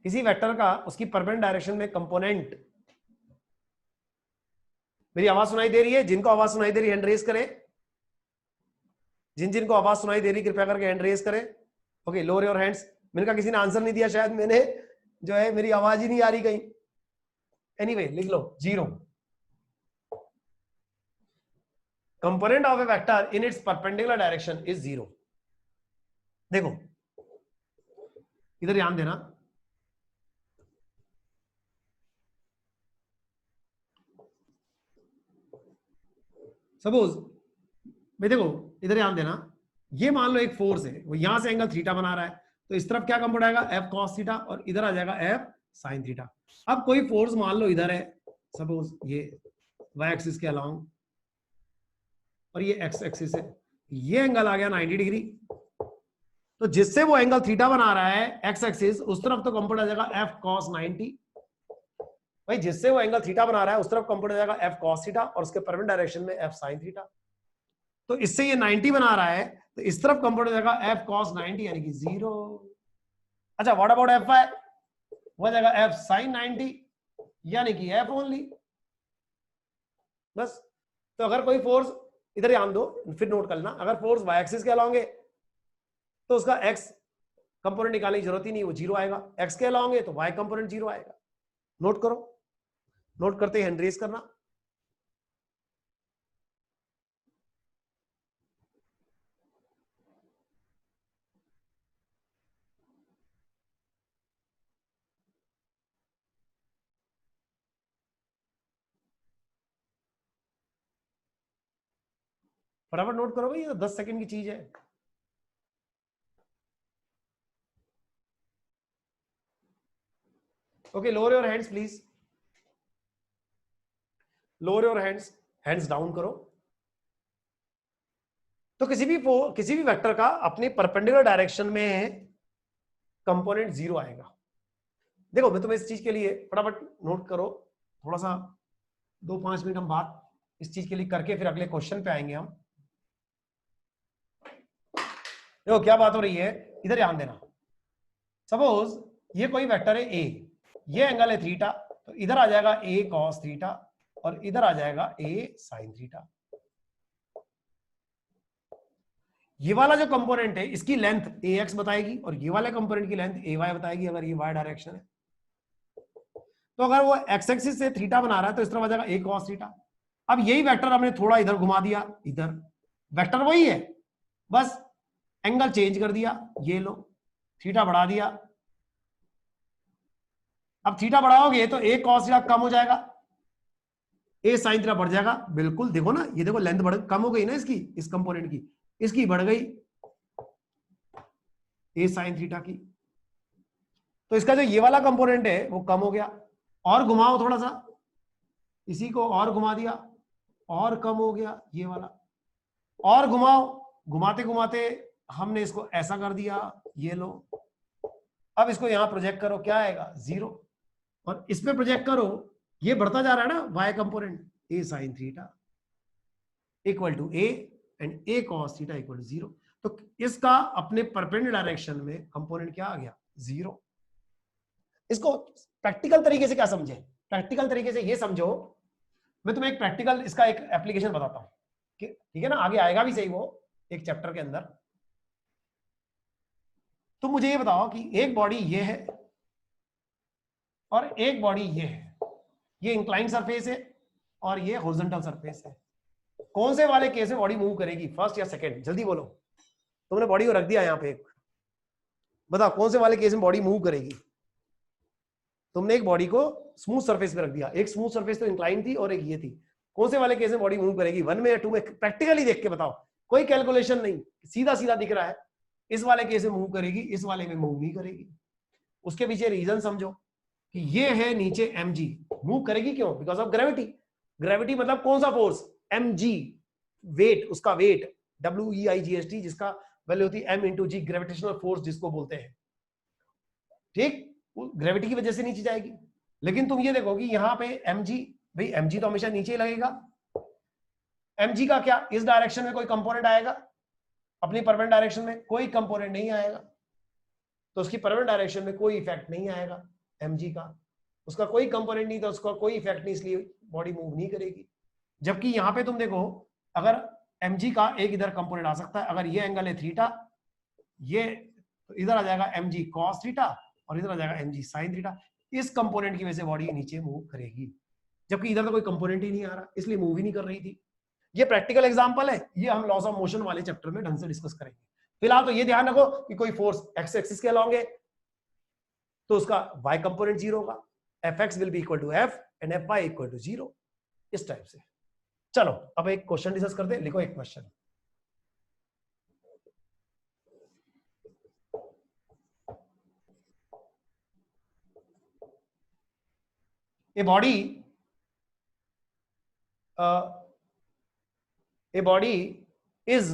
किसी वेक्टर का उसकी परपेंडिकुलर डायरेक्शन में कंपोनेंट, मेरी आवाज सुनाई दे रही है? जिनको आवाज सुनाई दे रही है हैंड रेज करें, जिनको आवाज सुनाई दे रही कृपया करके हैंड रेज करें। Okay, lower your hands. मैंने कहा किसी ने आंसर नहीं दिया, शायद मैंने जो है मेरी आवाज ही नहीं आ रही कहीं। एनीवे लिख लो 0, component of A vector in its perpendicular direction is 0। देखो इधर ध्यान देना, सपोज भाई देखो इधर ध्यान देना, ये मान लो एक फोर्स है, वो यहां से एंगल थीटा बना रहा है, तो इस तरफ क्या कंपोनेंट आएगा, एफ कॉस थीटा, और इधर आ जाएगा एफ साइन थीटा। अब कोई फोर्स मान लो इधर है, सपोज ये वाई एक्सिस के अलाउंग, और ये एक्स एक्सिस है, ये एंगल आ गया 90 डिग्री, तो जिससे वो एंगल थीटा बना रहा है एक्स एक्सिस, उस तरफ तो कंपोनेंट आ जाएगा एफ कॉस 90। भाई जिससे वो एंगल थीटा बना रहा है उस तरफ कंपोनेंट आ जाएगा एफ कॉस थीटा, और उसके परपेंडिकुलर डायरेक्शन में एफ साइन थीटा। तो इससे ये 90 बना रहा है, तो इस तरफ कंपोनेंट आ जाएगा एफ कॉस 90 यानी कि 0। अच्छा व्हाट अबाउट एफ वाई, वो जाएगा एफ साइन 90 यानी कि एफ ओनली, बस। तो अगर कोई फोर्स, इधर ध्यान दो फिर नोट कर लेना, अगर फोर्स वाई एक्सिस के अलाउंग है तो उसका एक्स कंपोनेंट निकालने की जरूरत ही नहीं, वो 0 आएगा। एक्स के अलाउंग है तो वाई कंपोनेंट 0 आएगा। नोट करो, नोट करते हैंड रेज करना। फटाफट नोट करो भाई, ये तो 10 सेकंड की चीज है। Okay, lower your hands please, lower your hands, hands down करो। तो किसी भी वेक्टर का अपनी परपेंडिकुलर डायरेक्शन में कंपोनेंट 0 आएगा। देखो मैं तुम्हें इस चीज के लिए फटाफट नोट करो, थोड़ा सा 2-5 मिनट हम बात इस चीज के लिए करके फिर अगले क्वेश्चन पे आएंगे हम। देखो क्या बात हो रही है, इधर ध्यान देना। सपोज ये कोई वेक्टर है ए, ये एंगल है थीटा, तो इधर आ जाएगा ए कॉस थीटा और इधर आ जाएगा ए साइन थीटा। ये वाला जो कंपोनेंट है इसकी लेंथ ए एक्स बताएगी और ये वाले कंपोनेंट की लेंथ ए वाई बताएगी, अगर ये वाई डायरेक्शन है। तो अगर वो एक्स एक्सिस से थीटा बना रहा है तो इस तरफ आ जाएगा ए कॉस थीटा। अब यही वेक्टर हमने थोड़ा इधर घुमा दिया, इधर वेक्टर वही है, बस एंगल चेंज कर दिया, ये लो थीटा बढ़ा दिया। अब थीटा बढ़ाओगे तो ए कॉस थीटा कम हो जाएगा, ए साइन थीटा बढ़ जाएगा। बिल्कुल देखो ना, ये देखो लेंथ बढ़ कम हो गई ना इसकी, इस कंपोनेंट की, इसकी बढ़ गई ए साइन थीटा की। तो इसका जो ये वाला कंपोनेंट है वो कम हो गया। और घुमाओ थोड़ा सा, इसी को और घुमा दिया और कम हो गया ये वाला, और घुमाओ, घुमाते घुमाते हमने इसको ऐसा कर दिया, ये लो। अब इसको यहां प्रोजेक्ट करो, क्या आएगा 0, और इस पे प्रोजेक्ट करो, ये बढ़ता जा रहा है ना Y component, A sine theta equal to A and A cos theta equal to 0। तो इसका अपने परपेंडिकुलर डायरेक्शन में कंपोनेंट क्या आ गया 0। इसको प्रैक्टिकल तरीके से क्या समझे, प्रैक्टिकल तरीके से ये समझो, मैं तुम्हें एक प्रैक्टिकल इसका एक एप्लीकेशन बताता हूं, ठीक है ना, आगे आएगा भी सही वो एक चैप्टर के अंदर। तुम मुझे ये बताओ कि एक बॉडी ये है और एक बॉडी ये है, ये इंक्लाइन सरफेस है और ये हॉरिजॉन्टल सरफेस है। कौन से वाले केस में बॉडी मूव करेगी, फर्स्ट या सेकंड, जल्दी बोलो। तुमने बॉडी को रख दिया यहाँ पे, बताओ कौन से वाले केस में बॉडी मूव करेगी? तुमने एक बॉडी को स्मूथ सरफेस पे रख दिया, एक स्मूथ सरफेस तो इंक्लाइन थी और एक ये थी, कौन से वाले केस में बॉडी मूव करेगी? 1 में या 2 में? प्रैक्टिकली देख के बताओ, कोई कैलकुलेशन नहीं, सीधा सीधा दिख रहा है। इस वाले केस में मूव करेगी, इस वाले में मूव नहीं करेगी। उसके पीछे रीजन समझो कि ये है नीचे mg, मूव करेगी क्यों? Because of gravity. ग्रेविटी मतलब कौन सा फोर्स? mg, वेट, उसका वेट WEIGHT, जिसका वैल्यू होती है m इंटू जी, ग्रेविटेशनल फोर्स जिसको बोलते हैं। ठीक, ग्रेविटी की वजह से नीचे जाएगी। लेकिन तुम ये देखो कि यहाँ पे mg, भाई mg तो हमेशा नीचे ही लगेगा। mg का क्या इस डायरेक्शन में कोई कंपोनेंट आएगा? अपनी परमानेंट डायरेक्शन में कोई कंपोनेंट नहीं आएगा, तो उसकी परमानेंट डायरेक्शन में कोई इफेक्ट नहीं आएगा mg का, उसका कोई कंपोनेंट नहीं, तो उसका कोई इफेक्ट नहीं, इसलिए बॉडी मूव नहीं करेगी। जबकि यहाँ पे तुम देखो, अगर mg का एक इधर कंपोनेंट आ सकता है, अगर ये एंगल है थीटा, ये तो इधर आ जाएगा mg cos थीटा और इधर आ जाएगा mg sin थीटा। इस कंपोनेंट की वजह से बॉडी नीचे मूव करेगी, जबकि इधर तो कोई कंपोनेंट ही नहीं आ रहा, इसलिए मूव ही नहीं कर रही थी। ये प्रैक्टिकल एग्जांपल है, ये हम लॉस ऑफ मोशन वाले चैप्टर में ढंग से डिस्कस करेंगे। फिलहाल तो ये ध्यान रखो कि कोई फोर्स एक्स एक्सिस के अलॉन्ग है तो उसका y कंपोनेंट 0 होगा, fx will be equal to f and fy equal to 0, इस टाइप से। चलो अब एक क्वेश्चन डिस्कस करते हैं। लिखो एक question. A body is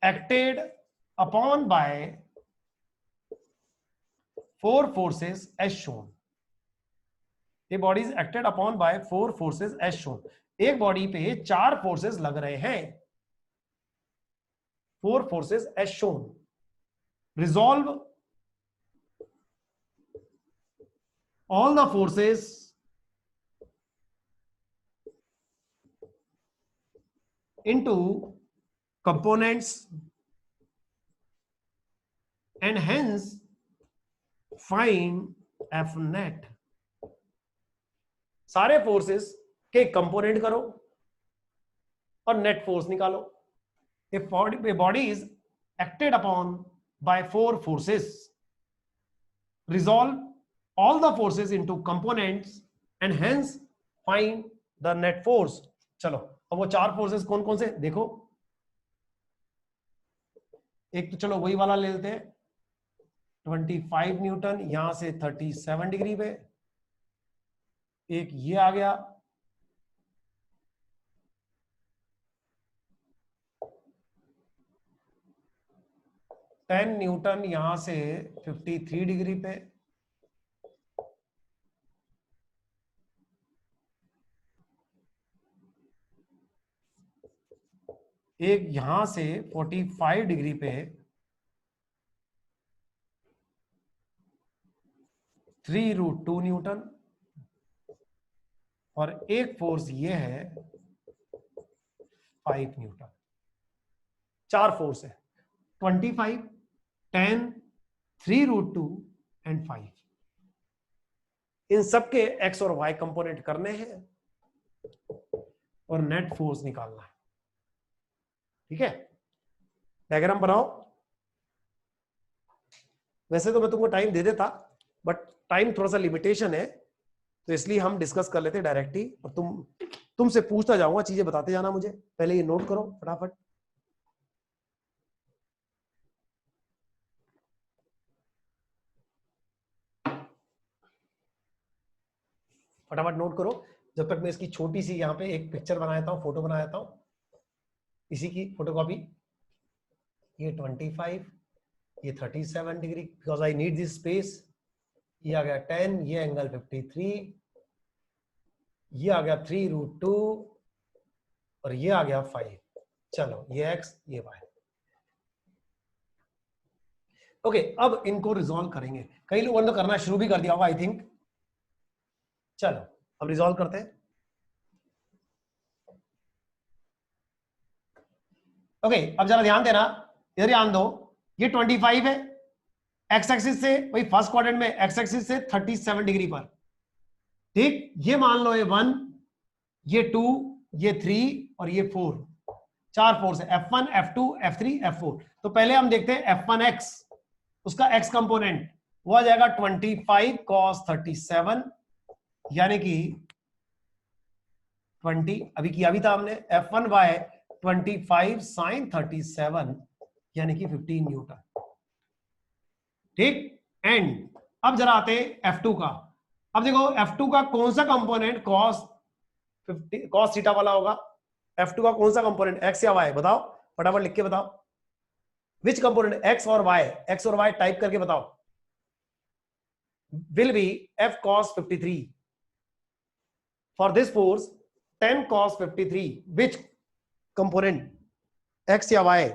acted upon by 4 forces as shown. A body is acted upon by 4 forces as shown. एक बॉडी पे 4 फोर्सेस लग रहे हैं, 4 forces as shown. Resolve all the forces into components and hence find F net. सारे forces के component करो और net force निकालो। A body is acted upon by 4 forces. Resolve all the forces into components and hence find the net force. चलो अब वो 4 forces कौन कौन से देखो। एक तो चलो वही वाला ले लेते हैं, 25 न्यूटन, यहां से 37 डिग्री पे। एक ये आ गया, न्यूटन यहां से 53 डिग्री पे। एक यहां से 45 डिग्री पे 3√2 न्यूटन, और एक फोर्स ये है 5 न्यूटन। 4 फोर्स है, 25, 10, 3√2 एंड 5। इन सबके एक्स और वाई कंपोनेंट करने हैं और नेट फोर्स निकालना है। ठीक है, डायग्राम बनाओ। वैसे तो मैं तुमको टाइम दे देता, बट टाइम थोड़ा सा लिमिटेशन है, तो इसलिए हम डिस्कस कर लेते डायरेक्ट ही, और तुमसे पूछता जाऊंगा, चीजें बताते जाना मुझे। पहले ये नोट करो फटाफट। फटाफट नोट करो, जब तक मैं इसकी छोटी सी यहाँ पे एक पिक्चर बना देता हूँ, फोटो बना देता हूँ, इसी की फोटोकॉपी। ये 25, ये 37 degree, because I need this space. ये आ गया 10, ये एंगल 53, ये आ गया 3√2 और ये आ गया 5। चलो ये एक्स ये वाई। ओके, अब इनको रिजॉल्व करेंगे। कई लोगों ने तो करना शुरू भी कर दिया होगा आई थिंक। चलो अब रिजॉल्व करते हैं। ओके, अब जरा ध्यान देना, इधर ध्यान दो। ये 25 है, एक्स एक्सिस से, वही फर्स्ट क्वाड्रेंट में एक्स एक्सिस से 37 डिग्री पर। ठीक, ये मान लो ये 1, ये 2, ये 3 और ये 4। 4 फोर्स है, F1, F2, F3, F4। तो पहले हम देखते हैं F1x। उसका x कंपोनेंट वो आ जाएगा 25 cos 37, यानी कि 20, अभी किया भी था हमने, F1y 25 sin 37, यानी कि 15 न्यूटन। ठीक, एंड अब जरा आते F2 का। अब देखो F2 का कौन सा कंपोनेंट cos थीटा वाला होगा? F2 का कौन सा कंपोनेंट, x या y? बताओ, फटाफट लिख के बताओ। विच कंपोनेंट, x और y टाइप करके बताओ। Will be F cos 53 for this force 10 cos 53, which component, x या y?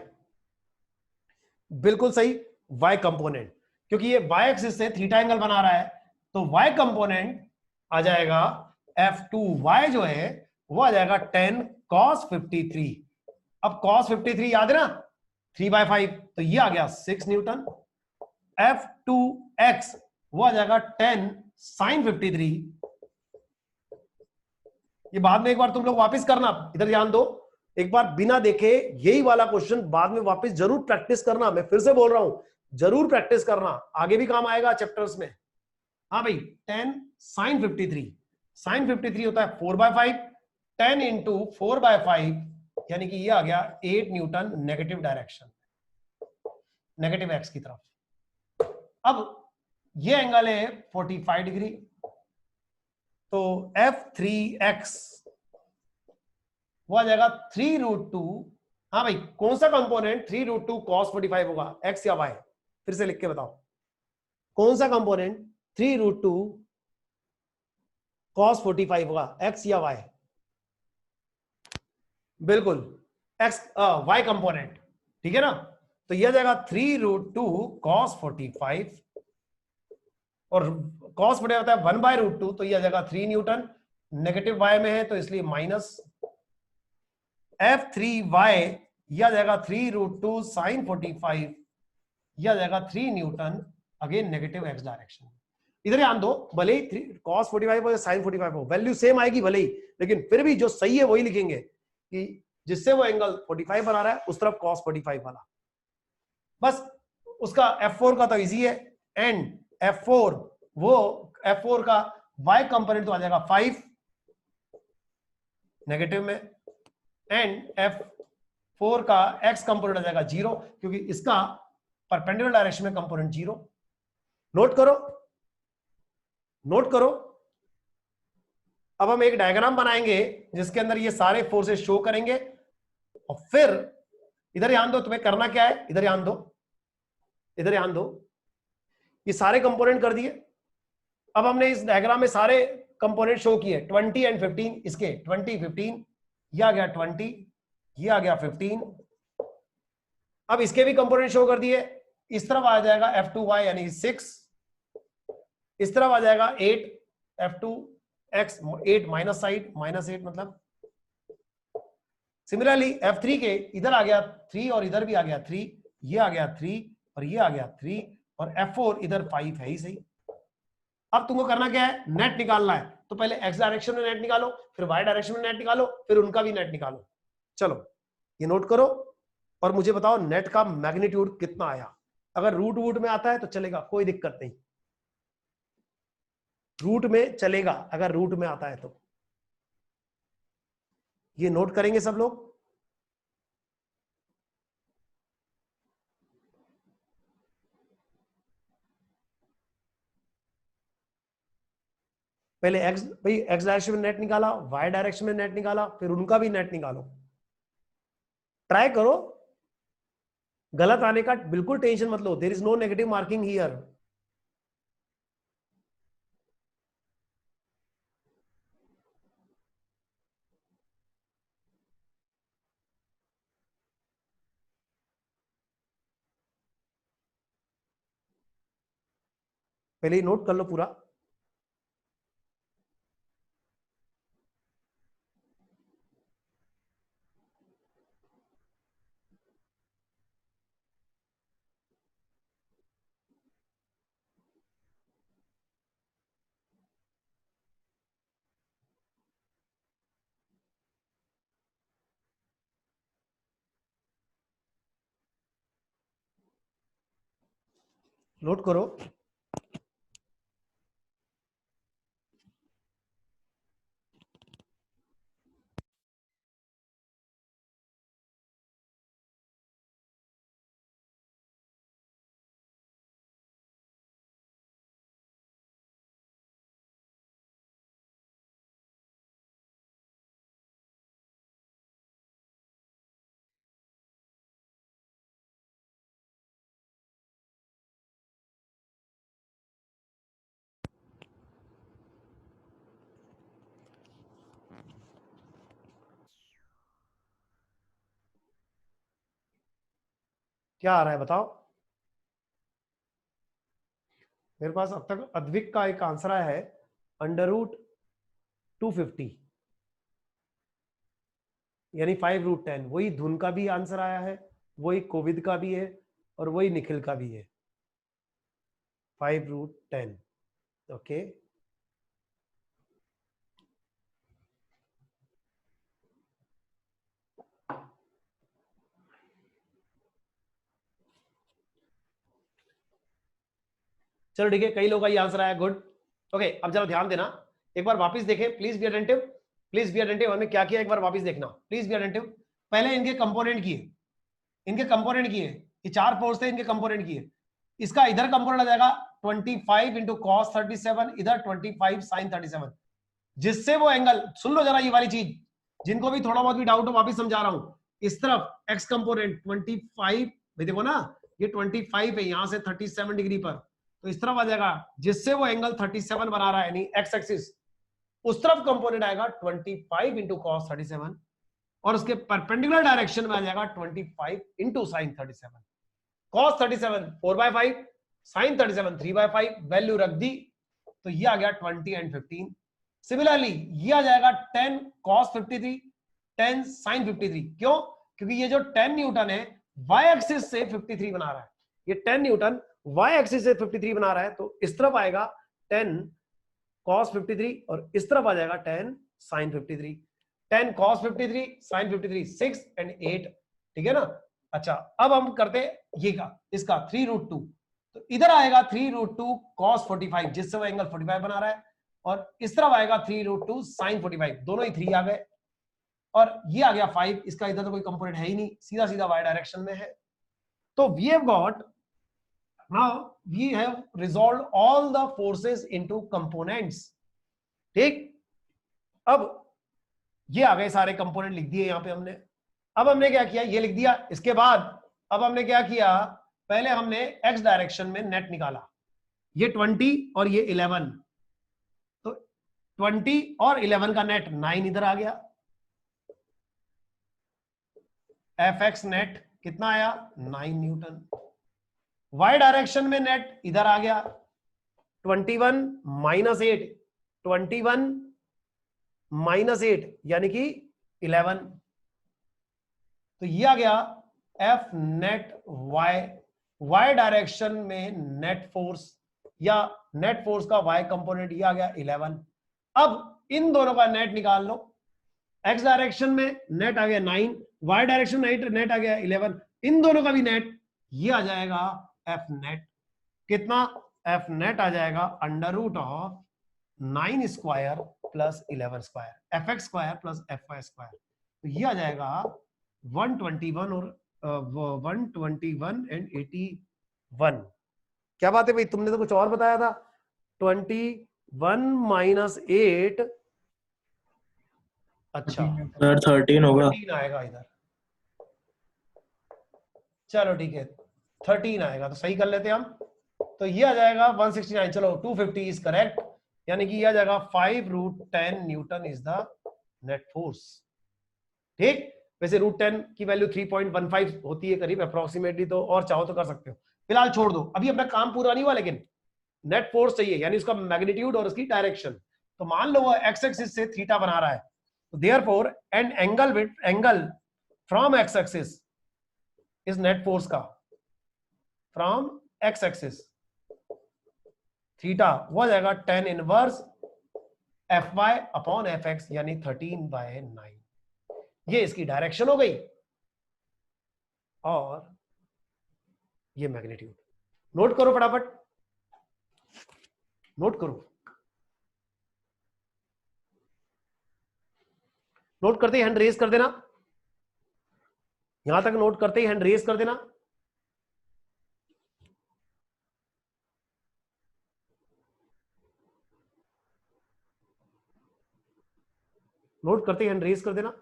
बिल्कुल सही, y कंपोनेंट, क्योंकि ये y एक्सिस से थीटा एंगल बना रहा है, तो y कंपोनेंट आ जाएगा F2y जो है वो आ जाएगा 10 cos 53। अब cos 53 याद है ना, 3/5, तो ये आ गया 6 न्यूटन। F2x वो आ जाएगा 10 sin 53। ये बाद में एक बार तुम लोग वापस करना, इधर ध्यान दो, एक बार बिना देखे यही वाला क्वेश्चन बाद में वापस जरूर प्रैक्टिस करना। मैं फिर से बोल रहा हूं, जरूर प्रैक्टिस करना, आगे भी काम आएगा चैप्टर्स में। हाँ भाई, 10 sin 53, sin 53 होता है 4/5, 10 इंटू 4/5, यानी कि ये आ गया 8 Newton negative direction, negative x की तरफ। अब ये एंगल है 45 डिग्री, तो F3x वो आ जाएगा 3√2। हाँ भाई, कौन सा कंपोनेंट 3√2 cos 45 होगा, x या y? फिर से लिख के बताओ, कौन सा कंपोनेंट 3√2 cos 45 होगा, x या y? बिल्कुल x, y कंपोनेंट, ठीक है ना। तो यह जाएगा 3√2 cos 45, और cos 45 होता है 1/√2, तो यह जाएगा 3 न्यूटन, नेगेटिव y में है तो इसलिए माइनस। F3y यह जाएगा 3√2 sin 45, यह जाएगा 3 Newton, again negative x direction. इधर ध्यान दो, भले ही cos 45 हो या sin 45 हो, वैल्यू सेम आएगी भले ही, लेकिन फिर भी जो सही है वही लिखेंगे, कि जिससे वो एंगल 45 बना रहा है उस तरफ cos 45 वाला। बस उसका F4 का तो इजी है, एंड F4 वो F4 का y कंपोनेंट तो आ जाएगा 5 नेगेटिव में, एंड F4 का x कंपोनेंट आ जाएगा 0, क्योंकि इसका परपेंडिकुलर डायरेक्शन में कंपोनेंट 0। नोट करो, नोट करो। अब हम एक डायग्राम बनाएंगे जिसके अंदर ये सारे फोर्सेस शो करेंगे, और फिर इधर ध्यान दो, तुम्हें करना क्या है, इधर ध्यान दो, इधर ध्यान दो, ये सारे कंपोनेंट कर दिए। अब हमने इस डायग्राम में सारे कंपोनेंट शो किए, 20 एंड 15, इसके 20 15, ये आ गया 20, ये आ गया 15। अब इसके भी कंपोनेंट शो कर दिए, इस तरफ आ जाएगा F2y यानी 6, इस तरफ आ जाएगा 8 F2x, 8 माइनस साइड, -8 मतलब। सिमिलरली F3 के इधर आ गया 3 और इधर भी आ गया 3, ये आ गया 3 और ये आ गया 3, और F4 इधर 5 है ही सही। अब तुमको करना क्या है, नेट निकालना है, तो पहले x डायरेक्शन में नेट निकालो, फिर y डायरेक्शन में नेट निकालो, फिर उनका भी नेट निकालो। चलो ये नोट करो और मुझे बताओ नेट का मैग्नीट्यूड कितना आया। अगर रूट वूट में आता है तो चलेगा, कोई दिक्कत नहीं, रूट में चलेगा, अगर रूट में आता है तो। ये नोट करेंगे सब लोग। पहले x, भाई x डायरेक्शन में नेट निकाला, y डायरेक्शन में नेट निकाला, फिर उनका भी नेट निकालो। ट्राई करो, गलत आने का बिल्कुल टेंशन मत लो, there is no negative marking here. पहले ही नोट कर लो पूरा। नोट करो। क्या आ रहा है बताओ। मेरे पास अब तक अद्विक का एक आंसर आया है, √250 यानी 5√10। वही धुन का भी आंसर आया है, वही कोविद का भी है, और वही निखिल का भी है, 5√10। ओके, चलो ठीक है, कई लोगों का ये आंसर आया, गुड। ओके, अब जरा ध्यान देना, एक बार वापस देखें, please be attentive, please be attentive. हमने क्या किया एक बार वापस देखना, प्लीज बी अटेंटिव। पहले इनके कंपोनेंट किए, इनके कंपोनेंट किए, ये 4 फोर्स थे, इनके कंपोनेंट किए। इसका इधर कंपोनेंट आ जाएगा 25 इंटू कॉस 37, इधर 25 साइन 37, जिससे वो एंगल, सुन लो जरा ये वाली चीज, जिनको भी थोड़ा बहुत भी डाउट हो वापिस समझा रहा हूं। इस तरफ एक्स कंपोनेंट 25, देखो ना ये 25 है, यहां से 37 डिग्री पर, तो इस तरफ आ जाएगा, जिससे वो एंगल 37 बना रहा है, यानी एक्स एक्सिस। उस तरफ कंपोनेंट आएगा 25 इंटू कॉस 37, और उसके परपेंडिकुलर डायरेक्शन में आ जाएगा 25 into sine 37। Cos 37 4/5, sine 37 3/5, value रख दी, तो ये आ गया 20 एंड 15। सिमिलरली ये आ जाएगा 10 cos 53, 10 sin 53। क्यों? क्योंकि ये जो 10 न्यूटन है y एक्सिस से 53 बना रहा है, ये 10 न्यूटन y एक्सिस से 53 बना रहा है, तो इस तरफ आएगा 10 cos 53 और इस तरफ आ जाएगा 10 sin 53। 10 cos 53 sin 53, 6 एंड 8, ठीक है ना। अच्छा, अब हम करते ये का, इसका 3√2, तो इधर आएगा 3√2 cos 45, जिससे वो एंगल 45 बना रहा है, और इस तरफ आएगा 3√2 sin 45, दोनों ही 3 आ गए, और ये आ गया 5। इसका इधर तो कोई कंपोनेंट है ही नहीं, सीधा सीधा y डायरेक्शन में है। तो we have got, now we have resolve all the forces into components, ठीक। अब ये आ गए सारे कंपोनेंट लिख दिए यहां पे हमने। अब हमने क्या किया, ये लिख दिया, इसके बाद अब हमने क्या किया, पहले हमने x डायरेक्शन में नेट निकाला, ये 20 और ये 11, तो 20 और 11 का नेट 9 इधर आ गया, fx नेट कितना आया 9 न्यूटन। y डायरेक्शन में नेट इधर आ गया 21 माइनस 8, 21 माइनस 8 यानी कि 11, तो ये आ गया F नेट y डायरेक्शन में नेट फोर्स, या नेट फोर्स का y कंपोनेंट, ये आ गया 11। अब इन दोनों का नेट निकाल लो, x डायरेक्शन में नेट आ गया 9, y डायरेक्शन में नेट आ गया 11, इन दोनों का भी नेट, ये आ जाएगा F नेट कितना, F नेट आ जाएगा √9 square plus 11 square, fx square plus fy square, तो ये आ जाएगा 121 और 121 एंड 81। क्या बात है भाई, तुमने तो कुछ और बताया था, 21 माइनस 8, अच्छा
सर 13 होगा,
13 आएगा इधर, चलो ठीक है 13 आएगा, तो सही कर लेते हैं हम, तो ये आ जाएगा 169, चलो 250 इज करेक्ट, यानी कि ये आ जाएगा 5√10 Newton is the net force, ठीक। वैसे √10 की वैल्यू 3.15 होती है करीब अप्रोक्सीमेटली, तो और चाहो तो कर सकते हो, फिलहाल छोड़ दो, अभी अपना काम पूरा नहीं हुआ, लेकिन नेट फोर्स चाहिए, यानी उसका मैग्नीट्यूड और उसकी डायरेक्शन। तो मान लो वो एक्स एक्सिस से थीटा बना रहा है, तो therefore an angle with angle from x axis is net force का, फ्रॉम एक्स एक्सिस थीटा, वो आ जाएगा 10 इनवर्स Fy अपॉन Fx, यानी 13/9, ये इसकी डायरेक्शन हो गई, और ये मैग्नीट्यूड। नोट करो फटाफट, नोट करो, नोट करते ही हैंड रेज कर देना, यहां तक नोट करते ही हैंड रेज कर देना। नोट करते ही हैंड रेज कर देना।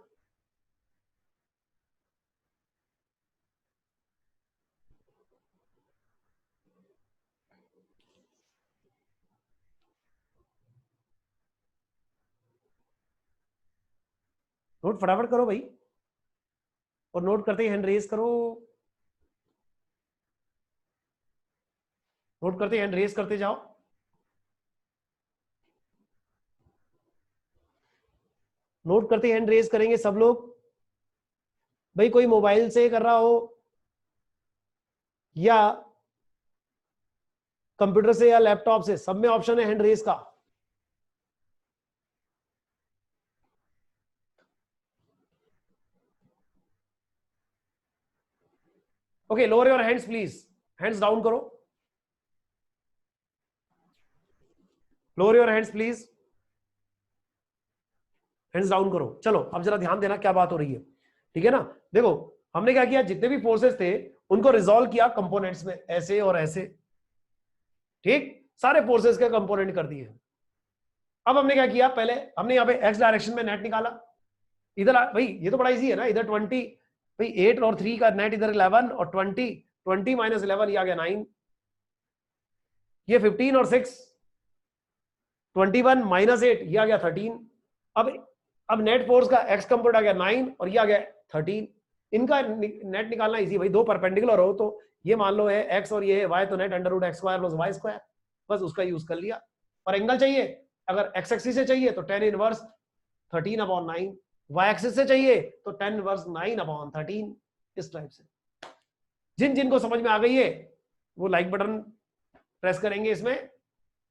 नोट फटाफट करो भाई, और नोट करते ही हैंड रेज करो, नोट करते ही हैंड रेज करते जाओ। नोट करते ही हैंड रेज करेंगे सब लोग। भाई कोई मोबाइल से कर रहा हो या कंप्यूटर से या लैपटॉप से, सब में ऑप्शन है हैंड रेज का। Okay, lower your hands please, hands down करो, lower your hands please, hands down करो। चलो अब जरा ध्यान देना क्या बात हो रही है, ठीक है ना। देखो हमने क्या किया, जितने भी फोर्सेस थे उनको रिजॉल्व किया कंपोनेंट्स में, ऐसे और ऐसे, ठीक, सारे फोर्सेस के कंपोनेंट कर दिए। अब हमने क्या किया, पहले हमने यहाँ पे एक्स डायरेक्शन में नेट निकाला, इधर भाई ये तो बड़ा इजी है ना, इधर 20, भाई 8 और 3 का नेट इधर 11 और 20 माइनस 11 ये आ गया 9, ये 15 और 6 21 माइनस 8 ये आ गया 13। अब नेट फोर्स का एक्स कंपोनेंट आ गया 9 और ये आ गया 13। इनका नेट निकालना इजी भाई, दो परपेंडिकुलर हो तो ये मान लो है एक्स और ये है वाई, तो net under root x square plus y square, बस उसका यूज कर लिया। और एंगल चाहिए, अगर एक्स एक्सिस से चाहिए तो tan इनवर्स 13/9, वाई एक्सिस से चाहिए तो tan इनवर्स 9/13, इस टाइप से। जिन जिनको समझ में आ गई है वो लाइक बटन प्रेस करेंगे, इसमें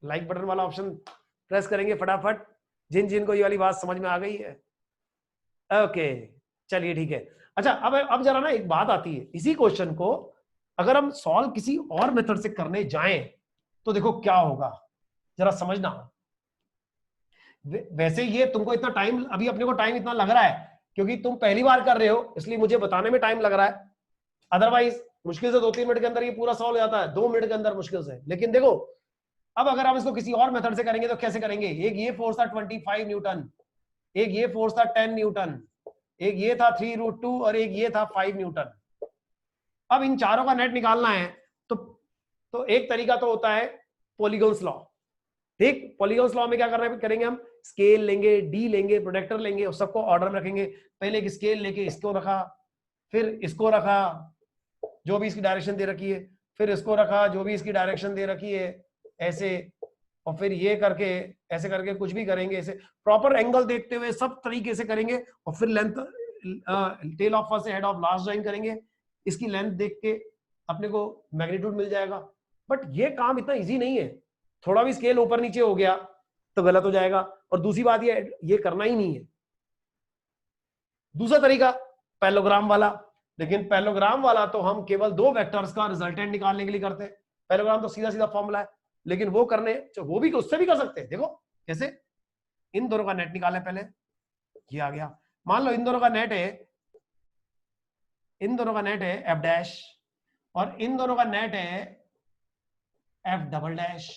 लाइक बटन वाला ऑप्शन प्रेस करेंगे फटाफट, जिन जिनको ये वाली बात समझ में आ गई है। ओके चलिए ठीक है। अच्छा अब जरा ना एक बात आती है, इसी क्वेश्चन को अगर हम सॉल्व किसी और मेथड से करने जाएं तो देखो क्या होगा, जरा समझना। वैसे ये तुमको इतना टाइम, अभी अपने को टाइम इतना लग रहा है क्योंकि तुम पहली बार कर रहे हो, इसलिए मुझे बताने में टाइम लग रहा है, अदरवाइज मुश्किल से 2-3 मिनट के अंदर ये पूरा सॉल्व हो जाता है, 2 मिनट के अंदर मुश्किल से। लेकिन देखो अब अगर हम इसको किसी और मेथड से करेंगे तो कैसे करेंगे, एक ये फोर्स था 25 न्यूटन, एक ये फोर्स था 10 न्यूटन, एक ये था 3√2 और एक ये था 5 न्यूटन। अब इन चारों का नेट निकालना है तो एक तरीका तो होता है पॉलीगॉन्स लॉ, ठीक। पॉलीगॉन्स लॉ में क्या करेंगे हम, स्केल लेंगे, डी लेंगे, प्रोडक्टर लेंगे और सबको ऑर्डर में रखेंगे। पहले एक स्केल लेके इसको रखा, फिर इसको रखा जो भी इसकी डायरेक्शन दे रखी है, फिर इसको रखा जो भी इसकी डायरेक्शन दे रखी है, ऐसे, और फिर ये करके ऐसे करके कुछ भी करेंगे, ऐसे प्रॉपर एंगल देखते हुए सब तरीके से करेंगे, और फिर लेंथ टेल ऑफ फर्स्ट से हेड ऑफ लास्ट ज्वाइन करेंगे, इसकी लेंथ देख के अपने को मैग्नीट्यूड मिल जाएगा। बट ये काम इतना इजी नहीं है, थोड़ा भी स्केल ऊपर नीचे हो गया तो गलत हो जाएगा, और दूसरी बात ये करना ही नहीं है। दूसरा तरीका पैरेललोग्राम वाला, लेकिन पैरेललोग्राम वाला तो हम केवल दो वेक्टर्स का रिजल्टेंट निकालने के लिए करते हैं, पैरेललोग्राम तो सीधा सीधा फॉर्मूला है, लेकिन वो करने वो भी उससे भी कर सकते हैं। देखो कैसे, इन दोनों का नेट निकाले पहले, ये आ गया, मान लो इन दोनों का नेट है, इन दोनों का नेट है एफ डैश और इन दोनों का नेट है एफ डबल डैश।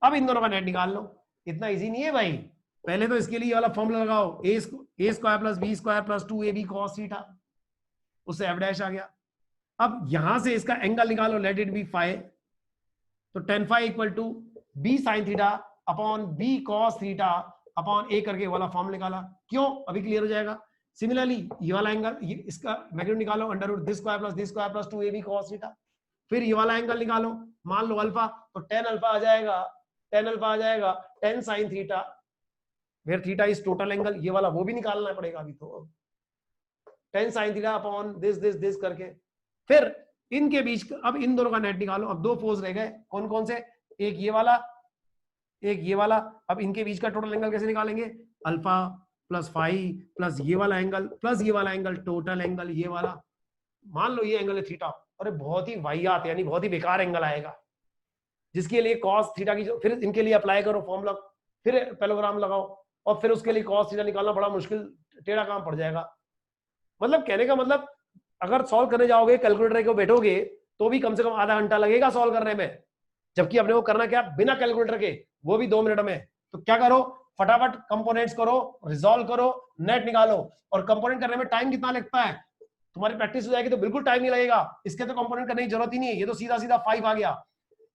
अब इन दोनों का नेट निकाल लो, इतना इजी नहीं है भाई। पहले तो इसके लिए वाला फॉर्मूला लगाओ, a square plus b square plus 2ab cos theta, उससे एफ डैश आ गया। अब यहां से इसका एंगल निकालो, लेट इट बी फाई, तो tan phi equal to b sine theta upon b cos theta upon a करके वाला फॉर्म निकाला। क्यों, अभी क्लियर हो जाएगा। सिमिलरली ये वाला एंगल, इसका मैग्नीट्यूड निकालो, under root this square plus 2ab cos theta. फिर ये वाला एंगल निकालो, मान लो अल्फा, तो tan अल्फा आ जाएगा, tan sine theta, where theta is total angle, ये वाला वो भी निकालना पड़ेगा अभी तो, tan sine theta upon this करके। फिर इनके बीच, अब इन दोनों का नेट निकालो। अब दो फोर्स रह गए, कौन कौन से, एक ये वाला, एक ये वाला। अब इनके बीच का टोटल एंगल कैसे निकालेंगे, अल्फा प्लस फाई प्लस ये वाला एंगल प्लस ये वाला एंगल, टोटल एंगल ये वाला, मान लो ये एंगल है थीटा, और बहुत ही वाहियात यानी बहुत ही बेकार एंगल आएगा, जिसके लिए cos थीटा की फिर इनके लिए अप्लाई करो फॉर्मूला, फिर पैरेललोग्राम लगाओ, और फिर उसके लिए cos थीटा निकालना बड़ा मुश्किल टेढ़ा काम पड़ जाएगा। मतलब कहने का मतलब अगर सॉल्व करने जाओगे कैलकुलेटर को बैठोगे तो भी कम से कम आधा घंटा लगेगा सॉल्व करने में, जबकि अपने को करना क्या, बिना कैलकुलेटर के, वो भी 2 मिनट में। तो क्या करो, फटाफट कंपोनेंट्स करो, रिजॉल्व करो, नेट निकालो। और कंपोनेंट करने में टाइम कितना लगता है, तुम्हारी प्रैक्टिस हो जाएगी तो बिल्कुल टाइम नहीं लगेगा, इसके तो कंपोनेंट करने की जरूरत ही नहीं है, ये तो सीधा सीधा 5 आ गया,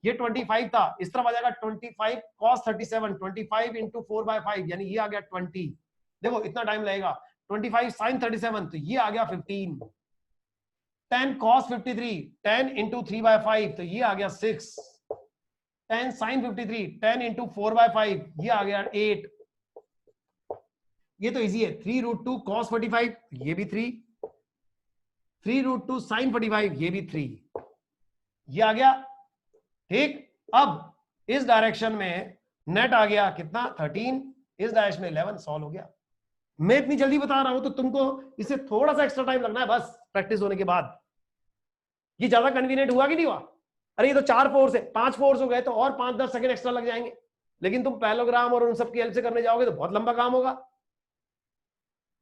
ये 25 था, इस तरफ आ जाएगा 25 cos 37, 25 into 4/5 यानी ये आ गया 20। देखो इतना टाइम लगेगा। 25 sin 37 तो ये आ गया 15। 10 cos 53, 10 into 3/5 तो ये आ गया 6। 10 sin 53, 10 into 4/5 ये आ गया 8। ये तो इजी है। 3√2 cos 45 ये भी 3, 3√2 sin 45 ये भी 3, ये आ गया। ठीक, अब इस डायरेक्शन में नेट आ गया कितना 13, इस डायरेक्शन में 11, सॉल्व हो गया। मैं इतनी जल्दी बता रहा हूं तो तुमको इसे थोड़ा सा एक्स्ट्रा टाइम लगना है बस, प्रैक्टिस होने के बाद। ये ज्यादा कन्वीनियंट हुआ कि नहीं हुआ? अरे ये तो 4 फोर्स है, 5 फोर्स हो गए तो और 5-10 सेकंड एक्स्ट्रा लग जाएंगे, लेकिन तुम पैरेललोग्राम और उन सब की हेल्प से करने जाओगे तो बहुत लंबा काम होगा।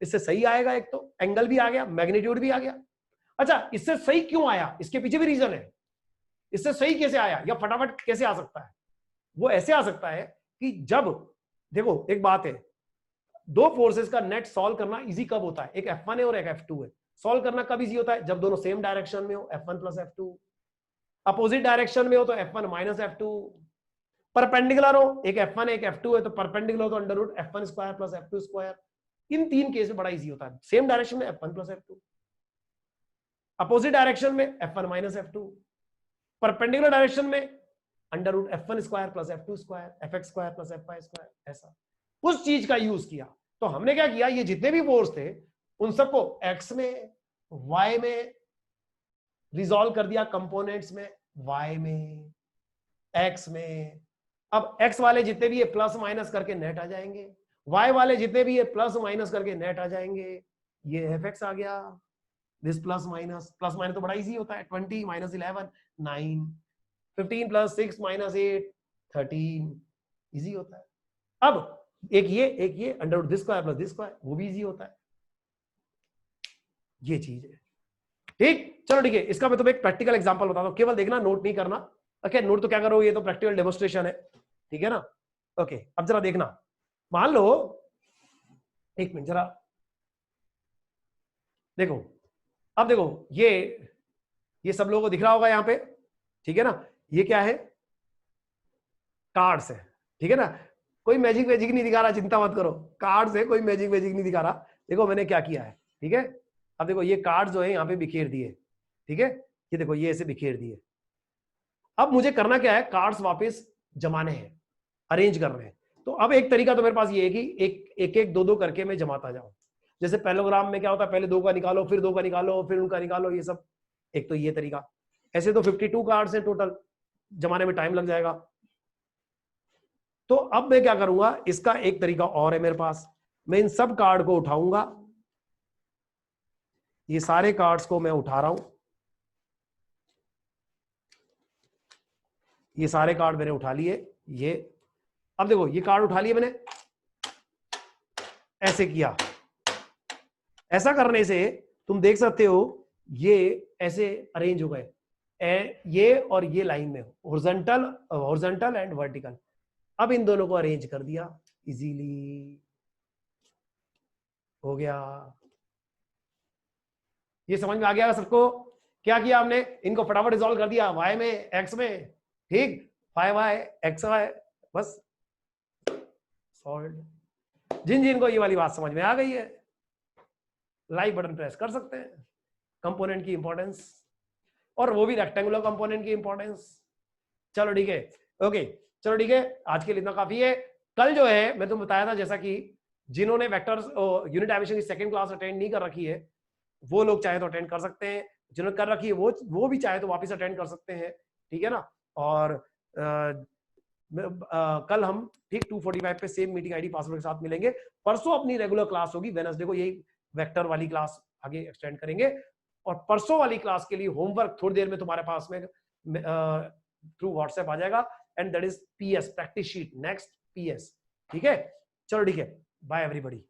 इससे सही आएगा, एक तो एंगल भी आ गया, मैग्नीट्यूड भी आ गया। अच्छा, इससे सही क्यों आया, इसके पीछे भी रीजन है। इससे सही कैसे आया या फटाफट कैसे आ सकता है? वो ऐसे आ सकता है कि जब देखो एक बात है, दो फोर्सेस का नेट सॉल्व करना इजी कब होता है, एक F1 है और एक F2 है। सॉल्व करना कब इजी होता है, जब दोनों सेम डायरेक्शन में हो, F1 plus F2। Opposite direction में हो तो F1 माइनस F2। परपेंडिकुलर हो, एक F1 एक F2 है तो परपेंडिकुलर हो तो under root F1 square plus F2 square. इन 3 केस में बड़ा इजी होता है। सेम डायरेक्शन में F1 plus F2, opposite direction में F1 minus F2, perpendicular direction में under root F1 square plus F2 square, Fx square plus Fy square. ऐसा उस चीज का यूज किया। तो हमने क्या किया, ये जितने भी फोर्स थे उन सबको x में y में रिजॉल्व कर दिया, कंपोनेंट्स में y में x में। अब x वाले जितने भी ये प्लस माइनस करके नेट आ जाएंगे, y वाले जितने भी ये प्लस माइनस करके नेट आ जाएंगे। ये Fx आ गया, दिस प्लस माइनस तो बड़ा इजी होता है। 20 माइनस 11 9, 15 प्लस 6 माइनस 8 13, इजी होता है। अब एक ये under root this square plus this square, वो भी इजी होता है। ये चीज है। ठीक, चलो ठीक है, इसका मैं तुम्हें एक प्रैक्टिकल एग्जांपल बताता हूं, केवल देखना, नोट नहीं करना। ओके, नोट तो क्या करो, ये तो प्रैक्टिकल डेमोन्स्ट्रेशन है, ठीक है ना। ओके, अब जरा देखना, मान लो, एक मिनट जरा देखो, अब देखो ये सब लोगों को दिख रहा होगा यहाँ पे, ठीक है ना। ये क्या है, कार्ड्स है, ठीक है ना। कोई मैजिक नहीं दिखा रहा, चिंता मत करो, कार्ड्स है, कोई मैजिक नहीं दिखा रहा। देखो मैंने क्या किया है, ठीक है। अब देखो ये कार्ड्स जो है यहाँ पे बिखेर दिए, ठीक है। ये देखो ये ऐसे बिखेर दिए। अब मुझे करना क्या है, कार्ड्स वापस जमाने हैं, अरेंज करने हैं। तो अब एक तरीका तो मेरे पास ये है कि एक दो करके मैं जमाता जाऊं। जैसे पैरेललोग्राम में क्या होता है, पहले 2 का निकालो, फिर 2 का निकालो, फिर उनका निकालो, ये सब। एक तो ये तरीका। ऐसे तो 52 कार्ड्स हैं टोटल, जमाने में टाइम लग जाएगा। तो अब मैं क्या करूंगा, इसका एक तरीका और है मेरे पास। मैं इन सब कार्ड को उठाऊंगा, ये सारे कार्ड्स को मैं उठा रहा हूं, ये सारे कार्ड मैंने उठा लिए। ये अब देखो ये कार्ड उठा लिए मैंने, ऐसे किया। ऐसा करने से तुम देख सकते हो ये ऐसे अरेंज हो गए, ये और ये लाइन में हॉरिजॉन्टल एंड वर्टिकल। अब इन दोनों को अरेंज कर दिया, इजीली हो गया। ये समझ में आ गया सबको? क्या किया हमने, इनको फटाफट रिजॉल्व कर दिया, y में x में, ठीक, 5y xy, बस सॉल्व। जिन को ये वाली बात समझ में आ गई है, लाइक बटन प्रेस कर सकते हैं। कंपोनेंट की इंपॉर्टेंस, और वो भी रेक्टेंगुलर कंपोनेंट की इंपॉर्टेंस। चलो ठीक है, ओके, चलो ठीक है, आज के लिए इतना काफी है। कल जो है मैं तुम्हें बताया था, जैसा कि जिन्होंने वेक्टर्स यूनिट डायमेंशन की सेकंड क्लास अटेंड नहीं कर रखी है, वो लोग चाहे तो अटेंड कर सकते हैं, जिन्होंने कर रखी है वो भी चाहे तो वापस अटेंड कर सकते हैं, ठीक है ना। और कल हम ठीक 2:45 पे सेम मीटिंग आईडी पासवर्ड के साथ मिलेंगे। परसों अपनी रेगुलर क्लास होगी, वेडनेसडे को यही वेक्टर वाली क्लास आगे एक्सटेंड करेंगे। और परसों वाली क्लास के लिए होमवर्क थोड़ी देर में तुम्हारे पास में थ्रू व्हाट्सएप आ जाएगा, and that is PS practice sheet, next PS. ठीक है, चलो ठीक है, बाय एवरीबॉडी।